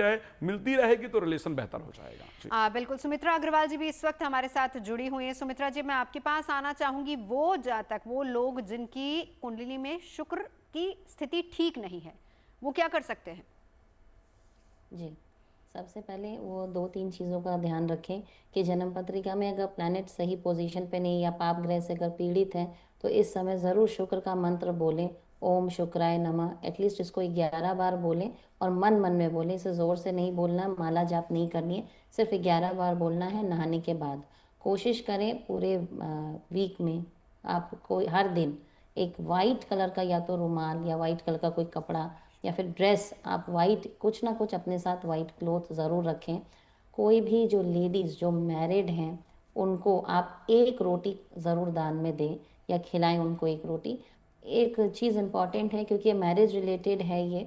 रहेगी तो रिलेशन बेहतर हो जाएगा। बिल्कुल। सुमित्रा अग्रवाल जी भी इस वक्त हमारे साथ जुड़ी हुई हैं। सुमित्रा जी, मैं आपके पास आना चाहूंगी। वो जातक, वो लोग जिनकी कुंडली में शुक्र की स्थिति ठीक नहीं है, वो क्या कर सकते हैं? जी, सबसे पहले वो 2-3 चीज़ों का ध्यान रखें कि जन्म पत्रिका में अगर प्लैनेट सही पोजीशन पे नहीं या पाप ग्रह से अगर पीड़ित है तो इस समय ज़रूर शुक्र का मंत्र बोलें, ओम शुक्राय नमः। एटलीस्ट इसको 11 बार बोलें और मन मन में बोलें, इसे ज़ोर से नहीं बोलना, माला जाप नहीं करनी है, सिर्फ 11 बार बोलना है नहाने के बाद। कोशिश करें पूरे वीक में आप कोई हर दिन एक वाइट कलर का या तो रुमाल या वाइट कलर का कोई कपड़ा या फिर ड्रेस, आप वाइट कुछ ना कुछ अपने साथ वाइट क्लोथ ज़रूर रखें। कोई भी जो लेडीज़ जो मैरिड हैं उनको आप 1 रोटी ज़रूर दान में दें या खिलाएं उनको 1 रोटी। एक चीज़ इम्पॉर्टेंट है क्योंकि मैरिज रिलेटेड है ये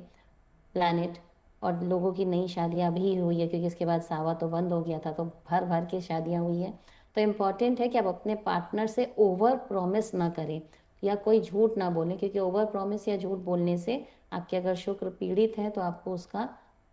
प्लैनेट, और लोगों की नई शादियां भी हुई है क्योंकि इसके बाद सावा तो बंद हो गया था, तो भर भर के शादियां हुई हैं। तो इम्पॉर्टेंट है कि आप अपने पार्टनर से ओवर प्रॉमिस ना करें या कोई झूठ ना बोलें, क्योंकि ओवर प्रॉमिस या झूठ बोलने से आपके अगर शुक्र पीड़ित है तो आपको उसका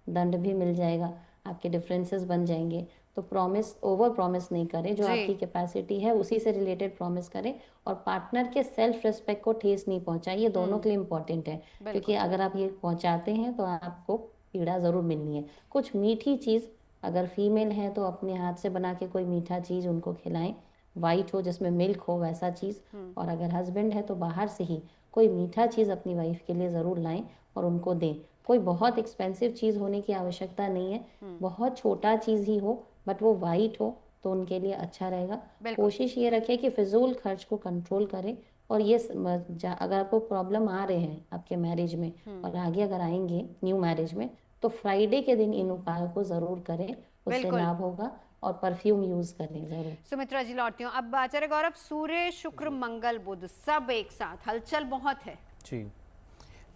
दंड भी मिल जाएगा, आपके डिफरेंसेस बन जाएंगे। तो प्रॉमिस, ओवर प्रॉमिस नहीं करें, जो आपकी कैपेसिटी है उसी से रिलेटेड प्रॉमिस करें, और पार्टनर के सेल्फ रिस्पेक्ट को ठेस नहीं पहुंचाएं। ये दोनों के लिए इम्पोर्टेंट है, क्योंकि अगर आप ये पहुंचाते हैं तो आपको पीड़ा ज़रूर मिलनी है। कुछ मीठी चीज़, अगर फीमेल है तो अपने हाथ से बना के कोई मीठा चीज़ उनको खिलाएं, वाइट हो जिसमें मिल्क हो वैसा चीज़, और अगर हस्बैंड है तो बाहर से ही कोई मीठा चीज़ अपनी वाइफ के लिए ज़रूर लाएं और उनको दें। कोई बहुत एक्सपेंसिव चीज़ होने की आवश्यकता नहीं है, बहुत छोटा चीज़ ही हो बट वो वाइट हो तो उनके लिए अच्छा रहेगा। कोशिश ये रखें कि फिजूल खर्च को कंट्रोल करें, और ये अगर आपको प्रॉब्लम आ रहे हैं आपके मैरिज में और आगे अगर आएंगे न्यू मैरिज में, तो फ्राइडे के दिन इन उपायों को ज़रूर करें, उससे लाभ होगा। और परफ्यूम यूज करें जरूर। सुमित्रा जी लौटती हूँ। अब आचार्य गौरव, सूर्य शुक्र मंगल बुध सब एक साथ, हलचल बहुत है जी।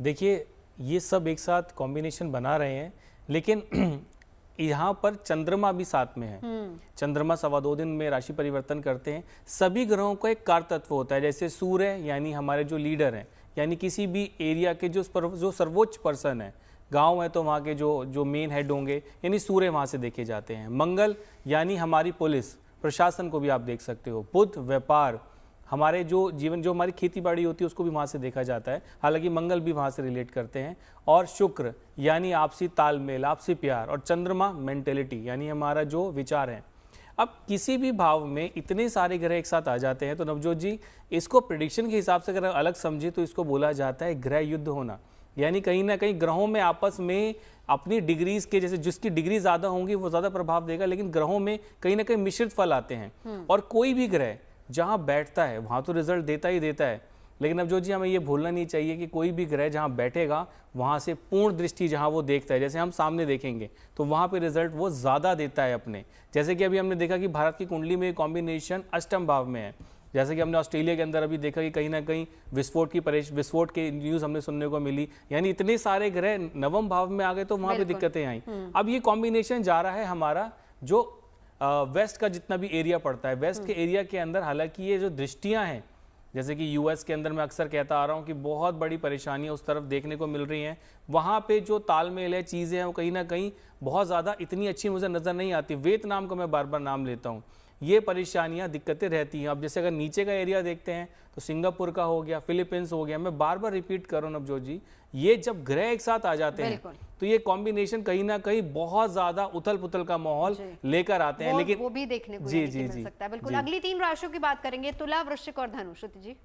देखिए ये सब एक साथ कॉम्बिनेशन बना रहे हैं, लेकिन यहाँ पर चंद्रमा भी साथ में है। चंद्रमा 2.25 दिन में राशि परिवर्तन करते हैं। सभी ग्रहों का एक कार तत्व होता है, जैसे सूर्य यानी हमारे जो लीडर हैं, यानी किसी भी एरिया के जो सर्वोच्च पर्सन है, गांव है तो वहाँ के जो मेन हेड होंगे, यानी सूर्य वहाँ से देखे जाते हैं। मंगल यानी हमारी पुलिस प्रशासन को भी आप देख सकते हो। बुध व्यापार, हमारे जो जीवन, जो हमारी खेती बाड़ी होती है उसको भी वहाँ से देखा जाता है, हालांकि मंगल भी वहाँ से रिलेट करते हैं। और शुक्र यानी आपसी तालमेल, आपसी प्यार, और चंद्रमा मेंटेलिटी यानी हमारा जो विचार है। अब किसी भी भाव में इतने सारे ग्रह एक साथ आ जाते हैं तो नवजोत जी इसको प्रेडिक्शन के हिसाब से अगर अलग समझे तो इसको बोला जाता है ग्रह युद्ध होना, यानी कहीं ना कहीं ग्रहों में आपस में अपनी डिग्रीज के, जैसे जिसकी डिग्री ज़्यादा होंगी वो ज़्यादा प्रभाव देगा, लेकिन ग्रहों में कहीं ना कहीं मिश्रित फल आते हैं। और कोई भी ग्रह जहाँ बैठता है वहाँ तो रिजल्ट देता ही देता है, लेकिन अब जो जी हमें ये भूलना नहीं चाहिए कि कोई भी ग्रह जहाँ बैठेगा वहाँ से पूर्ण दृष्टि जहाँ वो देखता है, जैसे हम सामने देखेंगे तो वहाँ पे रिजल्ट वो ज़्यादा देता है अपने। जैसे कि अभी हमने देखा कि भारत की कुंडली में कॉम्बिनेशन अष्टम भाव में है, जैसे कि हमने ऑस्ट्रेलिया के अंदर अभी देखा कि कहीं ना कहीं विस्फोट की न्यूज़ हमने सुनने को मिली, यानी इतने सारे ग्रह नवम भाव में आ गए तो वहाँ पे दिक्कतें आई। अब ये कॉम्बिनेशन जा रहा है हमारा जो वेस्ट का जितना भी एरिया पड़ता है, वेस्ट के एरिया के अंदर, हालांकि ये जो दृष्टियां हैं, जैसे कि यूएस के अंदर मैं अक्सर कहता आ रहा हूँ कि बहुत बड़ी परेशानियां उस तरफ देखने को मिल रही हैं, वहाँ पे जो तालमेल है, चीज़ें हैं, वो कहीं ना कहीं बहुत ज़्यादा इतनी अच्छी मुझे नज़र नहीं आती। वियतनाम का मैं बार बार नाम लेता हूँ, ये परेशानियां, दिक्कतें रहती हैं। अब जैसे अगर नीचे का एरिया देखते हैं तो सिंगापुर का हो गया, फिलीपींस हो गया, मैं बार बार रिपीट कर रहा हूँ नवजोत जी, ये जब ग्रह एक साथ आ जाते हैं तो ये कॉम्बिनेशन कहीं ना कहीं बहुत ज्यादा उथल पुथल का माहौल लेकर आते हैं। लेकिन वो भी देखने को जी मिल सकता है। बिल्कुल। अगली 3 राशियों की बात करेंगे, तुला, वृश्चिक और धनु। श्रुति जी।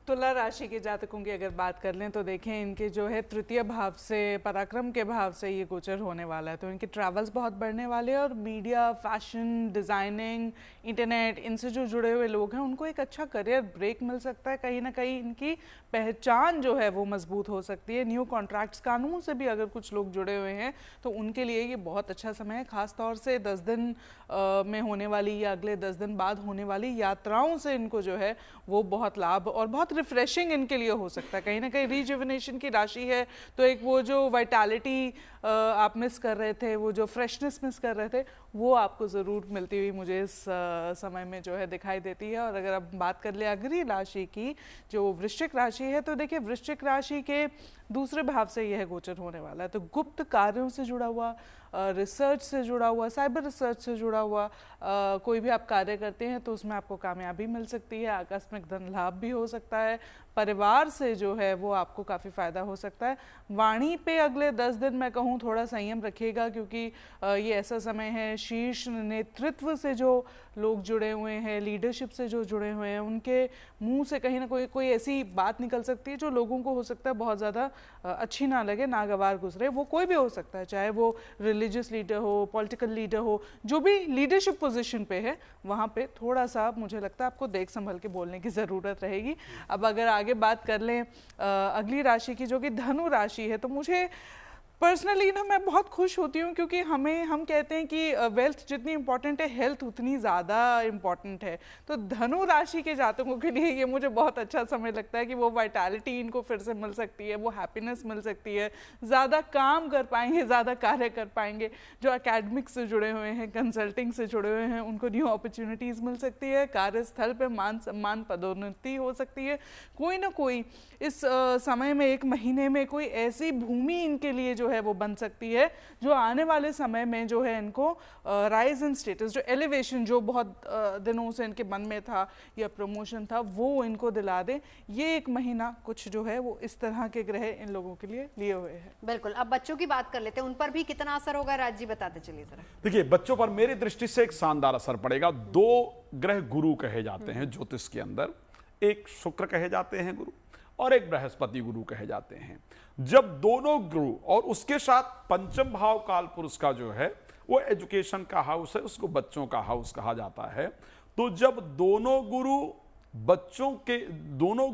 तुला राशि के जातकों की अगर बात कर लें तो देखें इनके जो है तृतीय भाव से, पराक्रम के भाव से ये गोचर होने वाला है, तो इनके ट्रैवल्स बहुत बढ़ने वाले हैं और मीडिया, फैशन, डिज़ाइनिंग, इंटरनेट, इनसे जो जुड़े हुए लोग हैं उनको एक अच्छा करियर ब्रेक मिल सकता है। कहीं ना कहीं इनकी पहचान जो है वो मजबूत हो सकती है। न्यू कॉन्ट्रैक्ट्स, कानून से भी अगर कुछ लोग जुड़े हुए हैं तो उनके लिए ये बहुत अच्छा समय है। खास तौर से 10 दिन में होने वाली या अगले 10 दिन बाद होने वाली यात्राओं से इनको जो है वो बहुत लाभ और बहुत रिफ्रेशिंग इनके लिए हो सकता है। कहीं ना कहीं रिजुविनेशन की राशि है, तो एक वो जो वाइटैलिटी आप मिस कर रहे थे, वो जो फ्रेशनेस मिस कर रहे थे, वो आपको ज़रूर मिलती हुई मुझे इस समय में जो है दिखाई देती है। और अगर आप बात कर ले अगली राशि की, जो वृश्चिक राशि है, तो देखिए वृश्चिक राशि के दूसरे भाव से यह गोचर होने वाला है, तो गुप्त कार्यों से जुड़ा हुआ, रिसर्च से जुड़ा हुआ, साइबर रिसर्च से जुड़ा हुआ कोई भी आप कार्य करते हैं तो उसमें आपको कामयाबी मिल सकती है, आकस्मिक धन लाभ भी हो सकता है, परिवार से जो है वो आपको काफ़ी फ़ायदा हो सकता है। वाणी पे अगले 10 दिन मैं कहूँ थोड़ा संयम रखिएगा, क्योंकि ये ऐसा समय है, शीर्ष नेतृत्व से जो लोग जुड़े हुए हैं, लीडरशिप से जो जुड़े हुए हैं, उनके मुंह से कहीं ना कोई ऐसी बात निकल सकती है जो लोगों को हो सकता है बहुत ज़्यादा अच्छी ना लगे, नागवार गुजरे। वो कोई भी हो सकता है, चाहे वो रिलीजियस लीडर हो, पॉलिटिकल लीडर हो, जो भी लीडरशिप पोजीशन पे है, वहाँ पे थोड़ा सा मुझे लगता है आपको देख संभल के बोलने की ज़रूरत रहेगी। अब अगर आगे बात कर लें अगली राशि की, जो कि धनु राशि है, तो मुझे पर्सनली ना मैं बहुत खुश होती हूँ, क्योंकि हम कहते हैं कि वेल्थ जितनी इंपॉर्टेंट है, हेल्थ उतनी ज़्यादा इम्पॉर्टेंट है। तो धनु राशि के जातकों के लिए ये मुझे बहुत अच्छा समय लगता है कि वो वाइटैलिटी इनको फिर से मिल सकती है, वो हैप्पीनेस मिल सकती है, ज़्यादा काम कर पाएंगे, ज़्यादा कार्य कर पाएंगे। जो एकेडमिक से जुड़े हुए हैं, कंसल्टिंग से जुड़े हुए हैं, उनको न्यू अपॉर्चुनिटीज़ मिल सकती है, कार्यस्थल पर मान सम्मान, पदोन्नति हो सकती है। कोई ना कोई इस समय में, एक महीने में कोई ऐसी भूमि इनके लिए जो है वो बन सकती है जो आने वाले समय में जो है इनको राइज इन स्टेटस, जो एलिवेशन जो बहुत दिनों से इनके मन में था या प्रमोशन था, वो इनको दिला दे। ये एक महीना कुछ जो है वो इस तरह के ग्रह इन लोगों के लिए हुए हैं। बिल्कुल। अब बच्चों की बात कर लेते हैं, उन पर भी कितना असर होगा राज जी, बताते चलिए जरा। देखिए, बच्चों पर मेरी दृष्टि से एक शानदार असर पड़ेगा। 2 ग्रह गुरु कहे जाते हैं ज्योतिष के अंदर, एक शुक्र कहे जाते हैं गुरु और एक बृहस्पति गुरु कहे जाते हैं। जब दोनों गुरु और उसके साथ पंचम भाव काल पुरुष का जो है वो एजुकेशन का हाउस है, उसको बच्चों का हाउस कहा जाता है। तो जब दोनों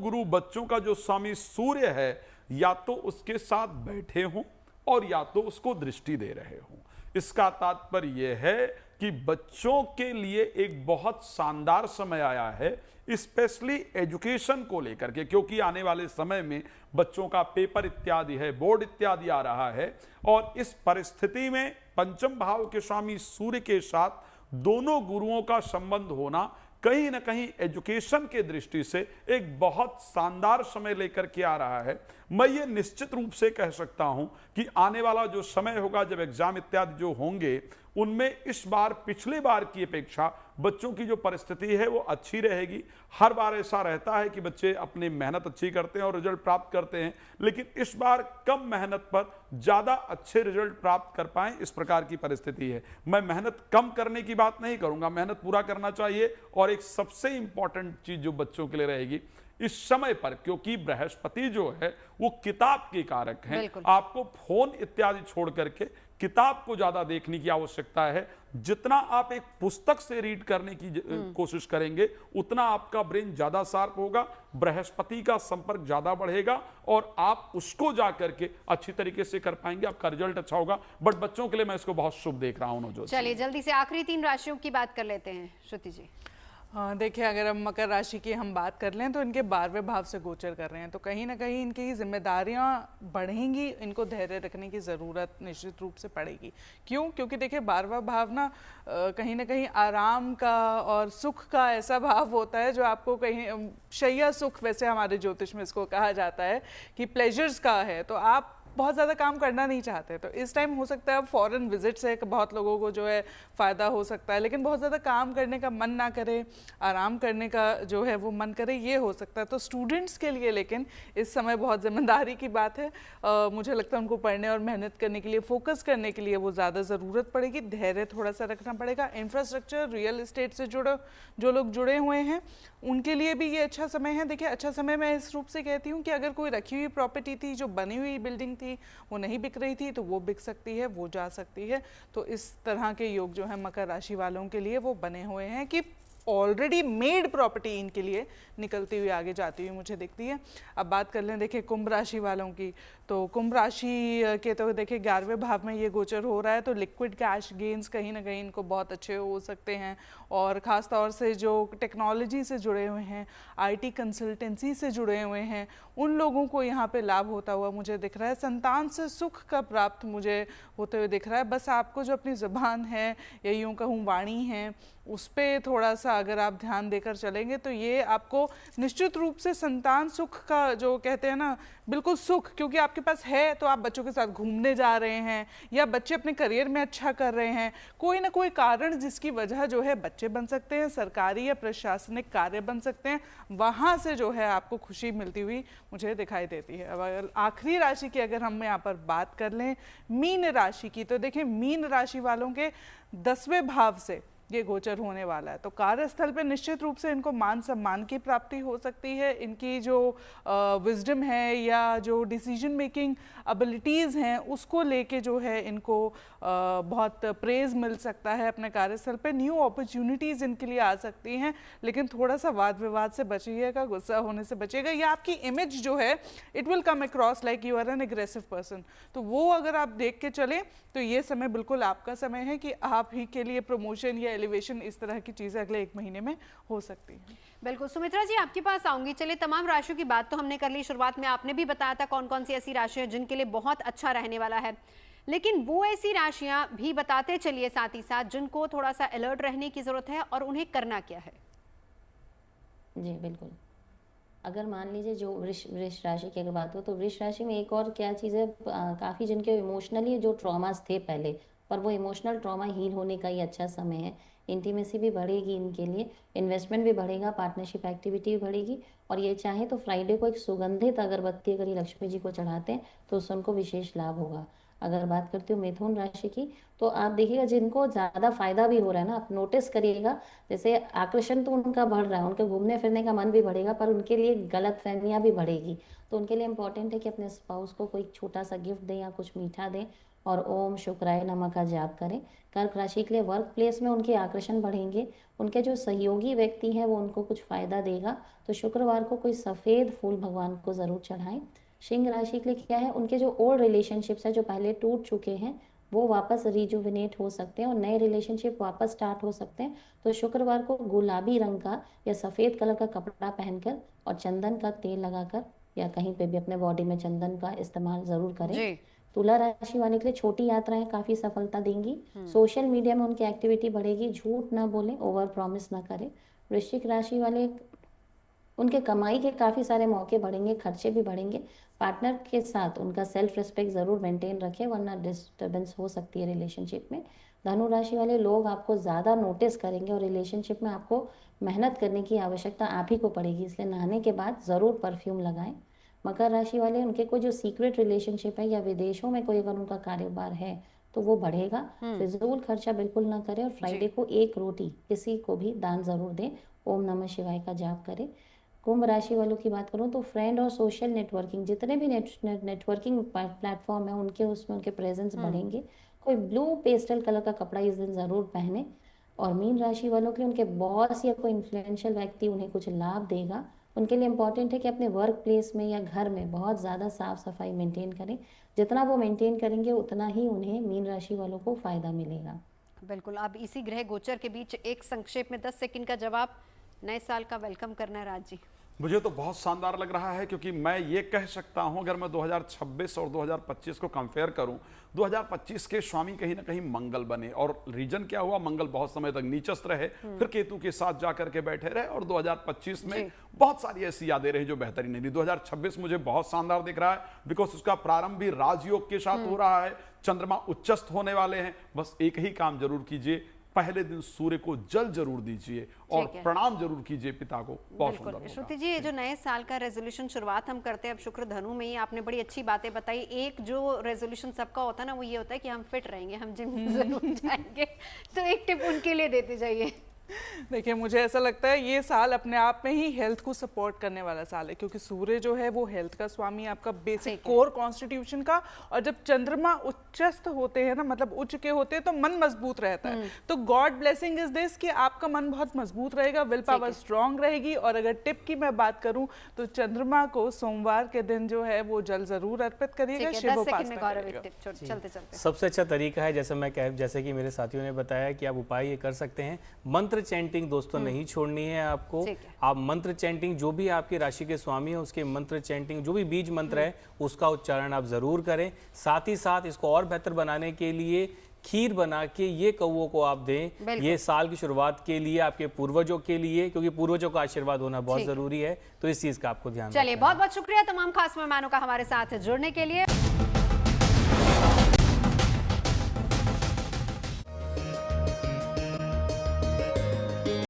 गुरु बच्चों का जो स्वामी सूर्य है, या तो उसके साथ बैठे हों और या तो उसको दृष्टि दे रहे हों, इसका तात्पर्य यह है कि बच्चों के लिए एक बहुत शानदार समय आया है, स्पेशली एजुकेशन को लेकर के, क्योंकि आने वाले समय में बच्चों का पेपर इत्यादि है, बोर्ड इत्यादि आ रहा है। और इस परिस्थिति में पंचम भाव के स्वामी सूर्य के साथ दोनों गुरुओं का संबंध होना कहीं ना कहीं एजुकेशन के दृष्टि से एक बहुत शानदार समय लेकर के आ रहा है। मैं ये निश्चित रूप से कह सकता हूं कि आने वाला जो समय होगा, जब एग्जाम इत्यादि जो होंगे, उनमें इस बार पिछले बार की अपेक्षा बच्चों की जो परिस्थिति है वो अच्छी रहेगी। हर बार ऐसा रहता है कि बच्चे अपनी मेहनत अच्छी करते हैं और रिजल्ट प्राप्त करते हैं, लेकिन इस बार कम मेहनत पर ज़्यादा अच्छे रिजल्ट प्राप्त कर पाएं, इस प्रकार की परिस्थिति है। मैं मेहनत कम करने की बात नहीं करूंगा, मेहनत पूरा करना चाहिए। और एक सबसे इंपॉर्टेंट चीज जो बच्चों के लिए रहेगी इस समय पर, क्योंकि बृहस्पति जो है वो किताब के कारक हैं, आपको फोन इत्यादि छोड़ करके किताब को ज्यादा देखने की आवश्यकता है। जितना आप एक पुस्तक से रीड करने की कोशिश करेंगे, उतना आपका ब्रेन ज्यादा शार्प होगा, बृहस्पति का संपर्क ज्यादा बढ़ेगा और आप उसको जाकर के अच्छी तरीके से कर पाएंगे, आपका रिजल्ट अच्छा होगा। बट बच्चों के लिए मैं इसको बहुत शुभ देख रहा हूं। चलिए जल्दी से आखिरी 3 राशियों की बात कर लेते हैं श्रुति जी। देखिए, अगर हम मकर राशि की हम बात कर लें तो इनके 12वें भाव से गोचर कर रहे हैं, तो कहीं ना कहीं इनकी जिम्मेदारियां बढ़ेंगी, इनको धैर्य रखने की ज़रूरत निश्चित रूप से पड़ेगी। क्यों? क्योंकि देखिए 12वां भाव ना कहीं आराम का और सुख का ऐसा भाव होता है जो आपको कहीं शैया सुख, वैसे हमारे ज्योतिष में इसको कहा जाता है कि प्लेजर्स का है। तो आप बहुत ज़्यादा काम करना नहीं चाहते। तो इस टाइम हो सकता है अब फॉरेन विजिट से बहुत लोगों को जो है फ़ायदा हो सकता है, लेकिन बहुत ज़्यादा काम करने का मन ना करे, आराम करने का जो है वो मन करे, ये हो सकता है। तो स्टूडेंट्स के लिए लेकिन इस समय बहुत जिम्मेदारी की बात है। मुझे लगता है उनको पढ़ने और मेहनत करने के लिए, फोकस करने के लिए वो ज़्यादा ज़रूरत पड़ेगी, धैर्य थोड़ा सा रखना पड़ेगा। इंफ्रास्ट्रक्चर, रियल एस्टेट से जो लोग जुड़े हुए हैं उनके लिए भी ये अच्छा समय है। देखिए, अच्छा समय मैं इस रूप से कहती हूँ कि अगर कोई रखी हुई प्रॉपर्टी थी, जो बनी हुई बिल्डिंग थी, वो नहीं बिक रही थी, तो वो बिक सकती है, वो जा सकती है। तो इस तरह के योग जो है मकर राशि वालों के लिए वो बने हुए हैं कि ऑलरेडी मेड प्रॉपर्टी इनके लिए निकलती हुई आगे जाती हुई मुझे दिखती है। अब बात कर लें देखिए कुंभ राशि वालों की, तो कुंभ राशि के तो देखिए 11वें भाव में ये गोचर हो रहा है, तो लिक्विड कैश गेन्स कहीं ना कहीं इनको बहुत अच्छे हो सकते हैं। और ख़ास तौर से जो टेक्नोलॉजी से जुड़े हुए हैं, IT कंसल्टेंसी से जुड़े हुए हैं, उन लोगों को यहाँ पे लाभ होता हुआ मुझे दिख रहा है। संतान से सुख का प्राप्त मुझे होते हुए दिख रहा है। बस आपको जो अपनी ज़बान है या यूँ कहूँ वाणी है, उस पर थोड़ा सा अगर आप ध्यान देकर चलेंगे तो ये आपको निश्चित रूप से संतान सुख का जो कहते हैं ना, बिल्कुल सुख, क्योंकि आपके पास है तो आप बच्चों के साथ घूमने जा रहे हैं या बच्चे अपने करियर में अच्छा कर रहे हैं, कोई ना कोई कारण जिसकी वजह जो है बच्चे बन सकते हैं, सरकारी या प्रशासनिक कार्य बन सकते हैं, वहाँ से जो है आपको खुशी मिलती हुई मुझे दिखाई देती है। अब अगर आखिरी राशि की अगर हम यहाँ पर बात कर लें मीन राशि की, तो देखिए मीन राशि वालों के 10वें भाव से ये गोचर होने वाला है। तो कार्यस्थल पे निश्चित रूप से इनको मान सम्मान की प्राप्ति हो सकती है। इनकी जो विजडम है या जो डिसीजन मेकिंग एबिलिटीज़ हैं उसको लेके जो है इनको बहुत प्रेज मिल सकता है अपने कार्यस्थल पे। न्यू अपॉर्चुनिटीज़ इनके लिए आ सकती हैं, लेकिन थोड़ा सा वाद विवाद से बचिएगा, गुस्सा होने से बचिएगा, या आपकी इमेज जो है it will come across like you are an aggressive person. तो वो अगर आप देख के चलें तो ये समय बिल्कुल आपका समय है कि आप ही के लिए प्रमोशन या एलिवेशन, इस तरह की चीज़ें अगले 1 महीने में हो सकती हैं। बिल्कुल सुमित्रा जी, आपके पास आऊंगी। चलिए, तमाम राशियों की बात तो हमने कर ली। शुरुआत में आपने भी बताया था कौन कौन सी ऐसी राशियां हैं जिनके लिए बहुत अच्छा रहने वाला है, लेकिन वो ऐसी राशियां भी बताते चलिए साथ ही साथ जिनको थोड़ा सा अलर्ट रहने की जरूरत है और उन्हें करना क्या है। जी बिल्कुल। अगर मान लीजिए जो वृष राशि की अगर बात हो, तो वृष राशि में एक और क्या चीज़ है, काफ़ी जिनके इमोशनली जो ट्रॉमास थे पहले, पर वो इमोशनल ट्रॉमा हील होने का ही अच्छा समय है। इंटीमेसी भी बढ़ेगी इनके लिए, इन्वेस्टमेंट भी बढ़ेगा, पार्टनरशिप एक्टिविटी भी बढ़ेगी। और ये चाहे तो फ्राइडे को एक सुगंधित अगरबत्ती अगर ये लक्ष्मी जी को चढ़ाते हैं तो उससे उनको विशेष लाभ होगा। अगर बात करती हूँ मिथुन राशि की, तो आप देखिएगा जिनको ज़्यादा फायदा भी हो रहा है ना, आप नोटिस करिएगा, जैसे आकर्षण तो उनका बढ़ रहा है, उनके घूमने फिरने का मन भी बढ़ेगा, पर उनके लिए गलत फहमियाँ भी बढ़ेगी। तो उनके लिए इंपॉर्टेंट है कि अपने स्पाउस को कोई छोटा सा गिफ्ट दें या कुछ मीठा दें और ओम शुक्राय नमः का जाप करें। कर्क राशि के लिए वर्क प्लेस में उनके आकर्षण बढ़ेंगे, उनके जो सहयोगी व्यक्ति हैं वो उनको कुछ फायदा देगा, तो शुक्रवार को कोई सफ़ेद फूल भगवान को ज़रूर चढ़ाएं। सिंह राशि के लिए क्या है, उनके जो ओल्ड रिलेशनशिप्स हैं जो पहले टूट चुके हैं वो वापस रिजुविनेट हो सकते हैं और नए रिलेशनशिप वापस स्टार्ट हो सकते हैं। तो शुक्रवार को गुलाबी रंग का या सफ़ेद कलर का कपड़ा पहनकर और चंदन का तेल लगाकर या कहीं पे भी अपने बॉडी में चंदन का इस्तेमाल ज़रूर करें। तुला राशि वाले के लिए छोटी यात्राएं काफ़ी सफलता देंगी। सोशल मीडिया में उनकी एक्टिविटी बढ़ेगी, झूठ ना बोलें, ओवर प्रॉमिस ना करें। वृश्चिक राशि वाले, उनके कमाई के काफ़ी सारे मौके बढ़ेंगे, खर्चे भी बढ़ेंगे। पार्टनर के साथ उनका सेल्फ रिस्पेक्ट ज़रूर मेंटेन रखें, वरना डिस्टर्बेंस हो सकती है रिलेशनशिप में। धनु राशि वाले लोग आपको ज़्यादा नोटिस करेंगे और रिलेशनशिप में आपको मेहनत करने की आवश्यकता आप ही को पड़ेगी, इसलिए नहाने के बाद ज़रूर परफ्यूम लगाएं। मकर राशि वाले, उनके कोई जो सीक्रेट रिलेशनशिप है या विदेशों में कोई अगर उनका कारोबार है तो वो बढ़ेगा। फिजूल खर्चा बिल्कुल ना करें और फ्राइडे को 1 रोटी किसी को भी दान ज़रूर दें। ओम नमः शिवाय का जाप करें। कुंभ राशि वालों की बात करूं तो फ्रेंड और सोशल नेटवर्किंग, जितने भी नेटवर्किंग प्लेटफॉर्म है उनके उसमें उनके प्रेजेंस बढ़ेंगे। कोई ब्लू पेस्टल कलर का कपड़ा इस दिन ज़रूर पहने। और मीन राशि वालों के लिए उनके बॉस या कोई इन्फ्लुएंशियल व्यक्ति उन्हें कुछ लाभ देगा। उनके लिए इंपॉर्टेंट है कि अपने वर्क प्लेस में या घर में बहुत ज़्यादा साफ सफाई मेंटेन करें। जितना वो मेंटेन करेंगे उतना ही उन्हें मीन राशि वालों को फ़ायदा मिलेगा। बिल्कुल। अब इसी ग्रह गोचर के बीच एक संक्षेप में 10 सेकंड का जवाब नए साल का वेलकम करना है राज जी। मुझे तो बहुत शानदार लग रहा है, क्योंकि मैं ये कह सकता हूं, अगर मैं 2026 और 2025 को कंपेयर करूं, 2025 के स्वामी कहीं ना कहीं मंगल बने। और रीजन क्या हुआ, मंगल बहुत समय तक नीचस्थ रहे, फिर केतु के साथ जाकर के बैठे रहे, और 2025 में बहुत सारी ऐसी यादें रही जो बेहतरीन नहीं थी। 2026 मुझे बहुत शानदार दिख रहा है, बिकॉज उसका प्रारंभ भी राजयोग के साथ हो रहा है, चंद्रमा उच्चस्थ होने वाले हैं। बस एक ही काम जरूर कीजिए, पहले दिन सूर्य को जल जरूर दीजिए और प्रणाम जरूर कीजिए पिता को। बहुत सुंदर होगा। श्रुति जी, ये जो नए साल का रेजोल्यूशन शुरुआत हम करते हैं अब शुक्र धनु में ही, आपने बड़ी अच्छी बातें बताई। एक जो रेजोल्यूशन सबका होता है ना, वो ये होता है कि हम फिट रहेंगे, हम जिम जरूर जाएंगे। तो एक टिप उनके लिए देते जाइए। देखिए, मुझे ऐसा लगता है ये साल अपने आप में ही हेल्थ को सपोर्ट करने वाला साल है, क्योंकि सूर्य जो है वो हेल्थ का स्वामी है, आपका बेसिक कोर कॉन्स्टिट्यूशन का। और जब चंद्रमा उच्चस्थ होते हैं ना, मतलब उच्च के होते हैं, तो मन मजबूत रहता है। तो गॉड ब्लेसिंग इज दिस कि आपका मन बहुत मजबूत रहेगा, विल पावर स्ट्रांग रहेगी। और अगर टिप की मैं बात करूं तो चंद्रमा को सोमवार के दिन जो है वो जल जरूर अर्पित करिएगा, शिवोपासना करिएगा। चलते सबसे अच्छा तरीका है, जैसे कि मेरे साथियों ने बताया कि आप उपाय ये कर सकते हैं। मंत्र चैंटिंग दोस्तों नहीं छोड़नी है आपको। आप मंत्र चैंटिंग, जो भी आपकी राशि के स्वामी है उसके मंत्र चैंटिंग, जो भी बीज मंत्र है उसका उच्चारण आप जरूर करें। साथ ही साथ इसको और बेहतर बनाने के लिए खीर बना के ये कौवों को आप दें। ये साल की शुरुआत के लिए आपके पूर्वजों के लिए, क्योंकि पूर्वजों का आशीर्वाद होना बहुत जरूरी है, तो इस चीज का आपको ध्यान। चलिए, बहुत बहुत शुक्रिया तमाम खास मेहमानों का हमारे साथ जुड़ने के लिए।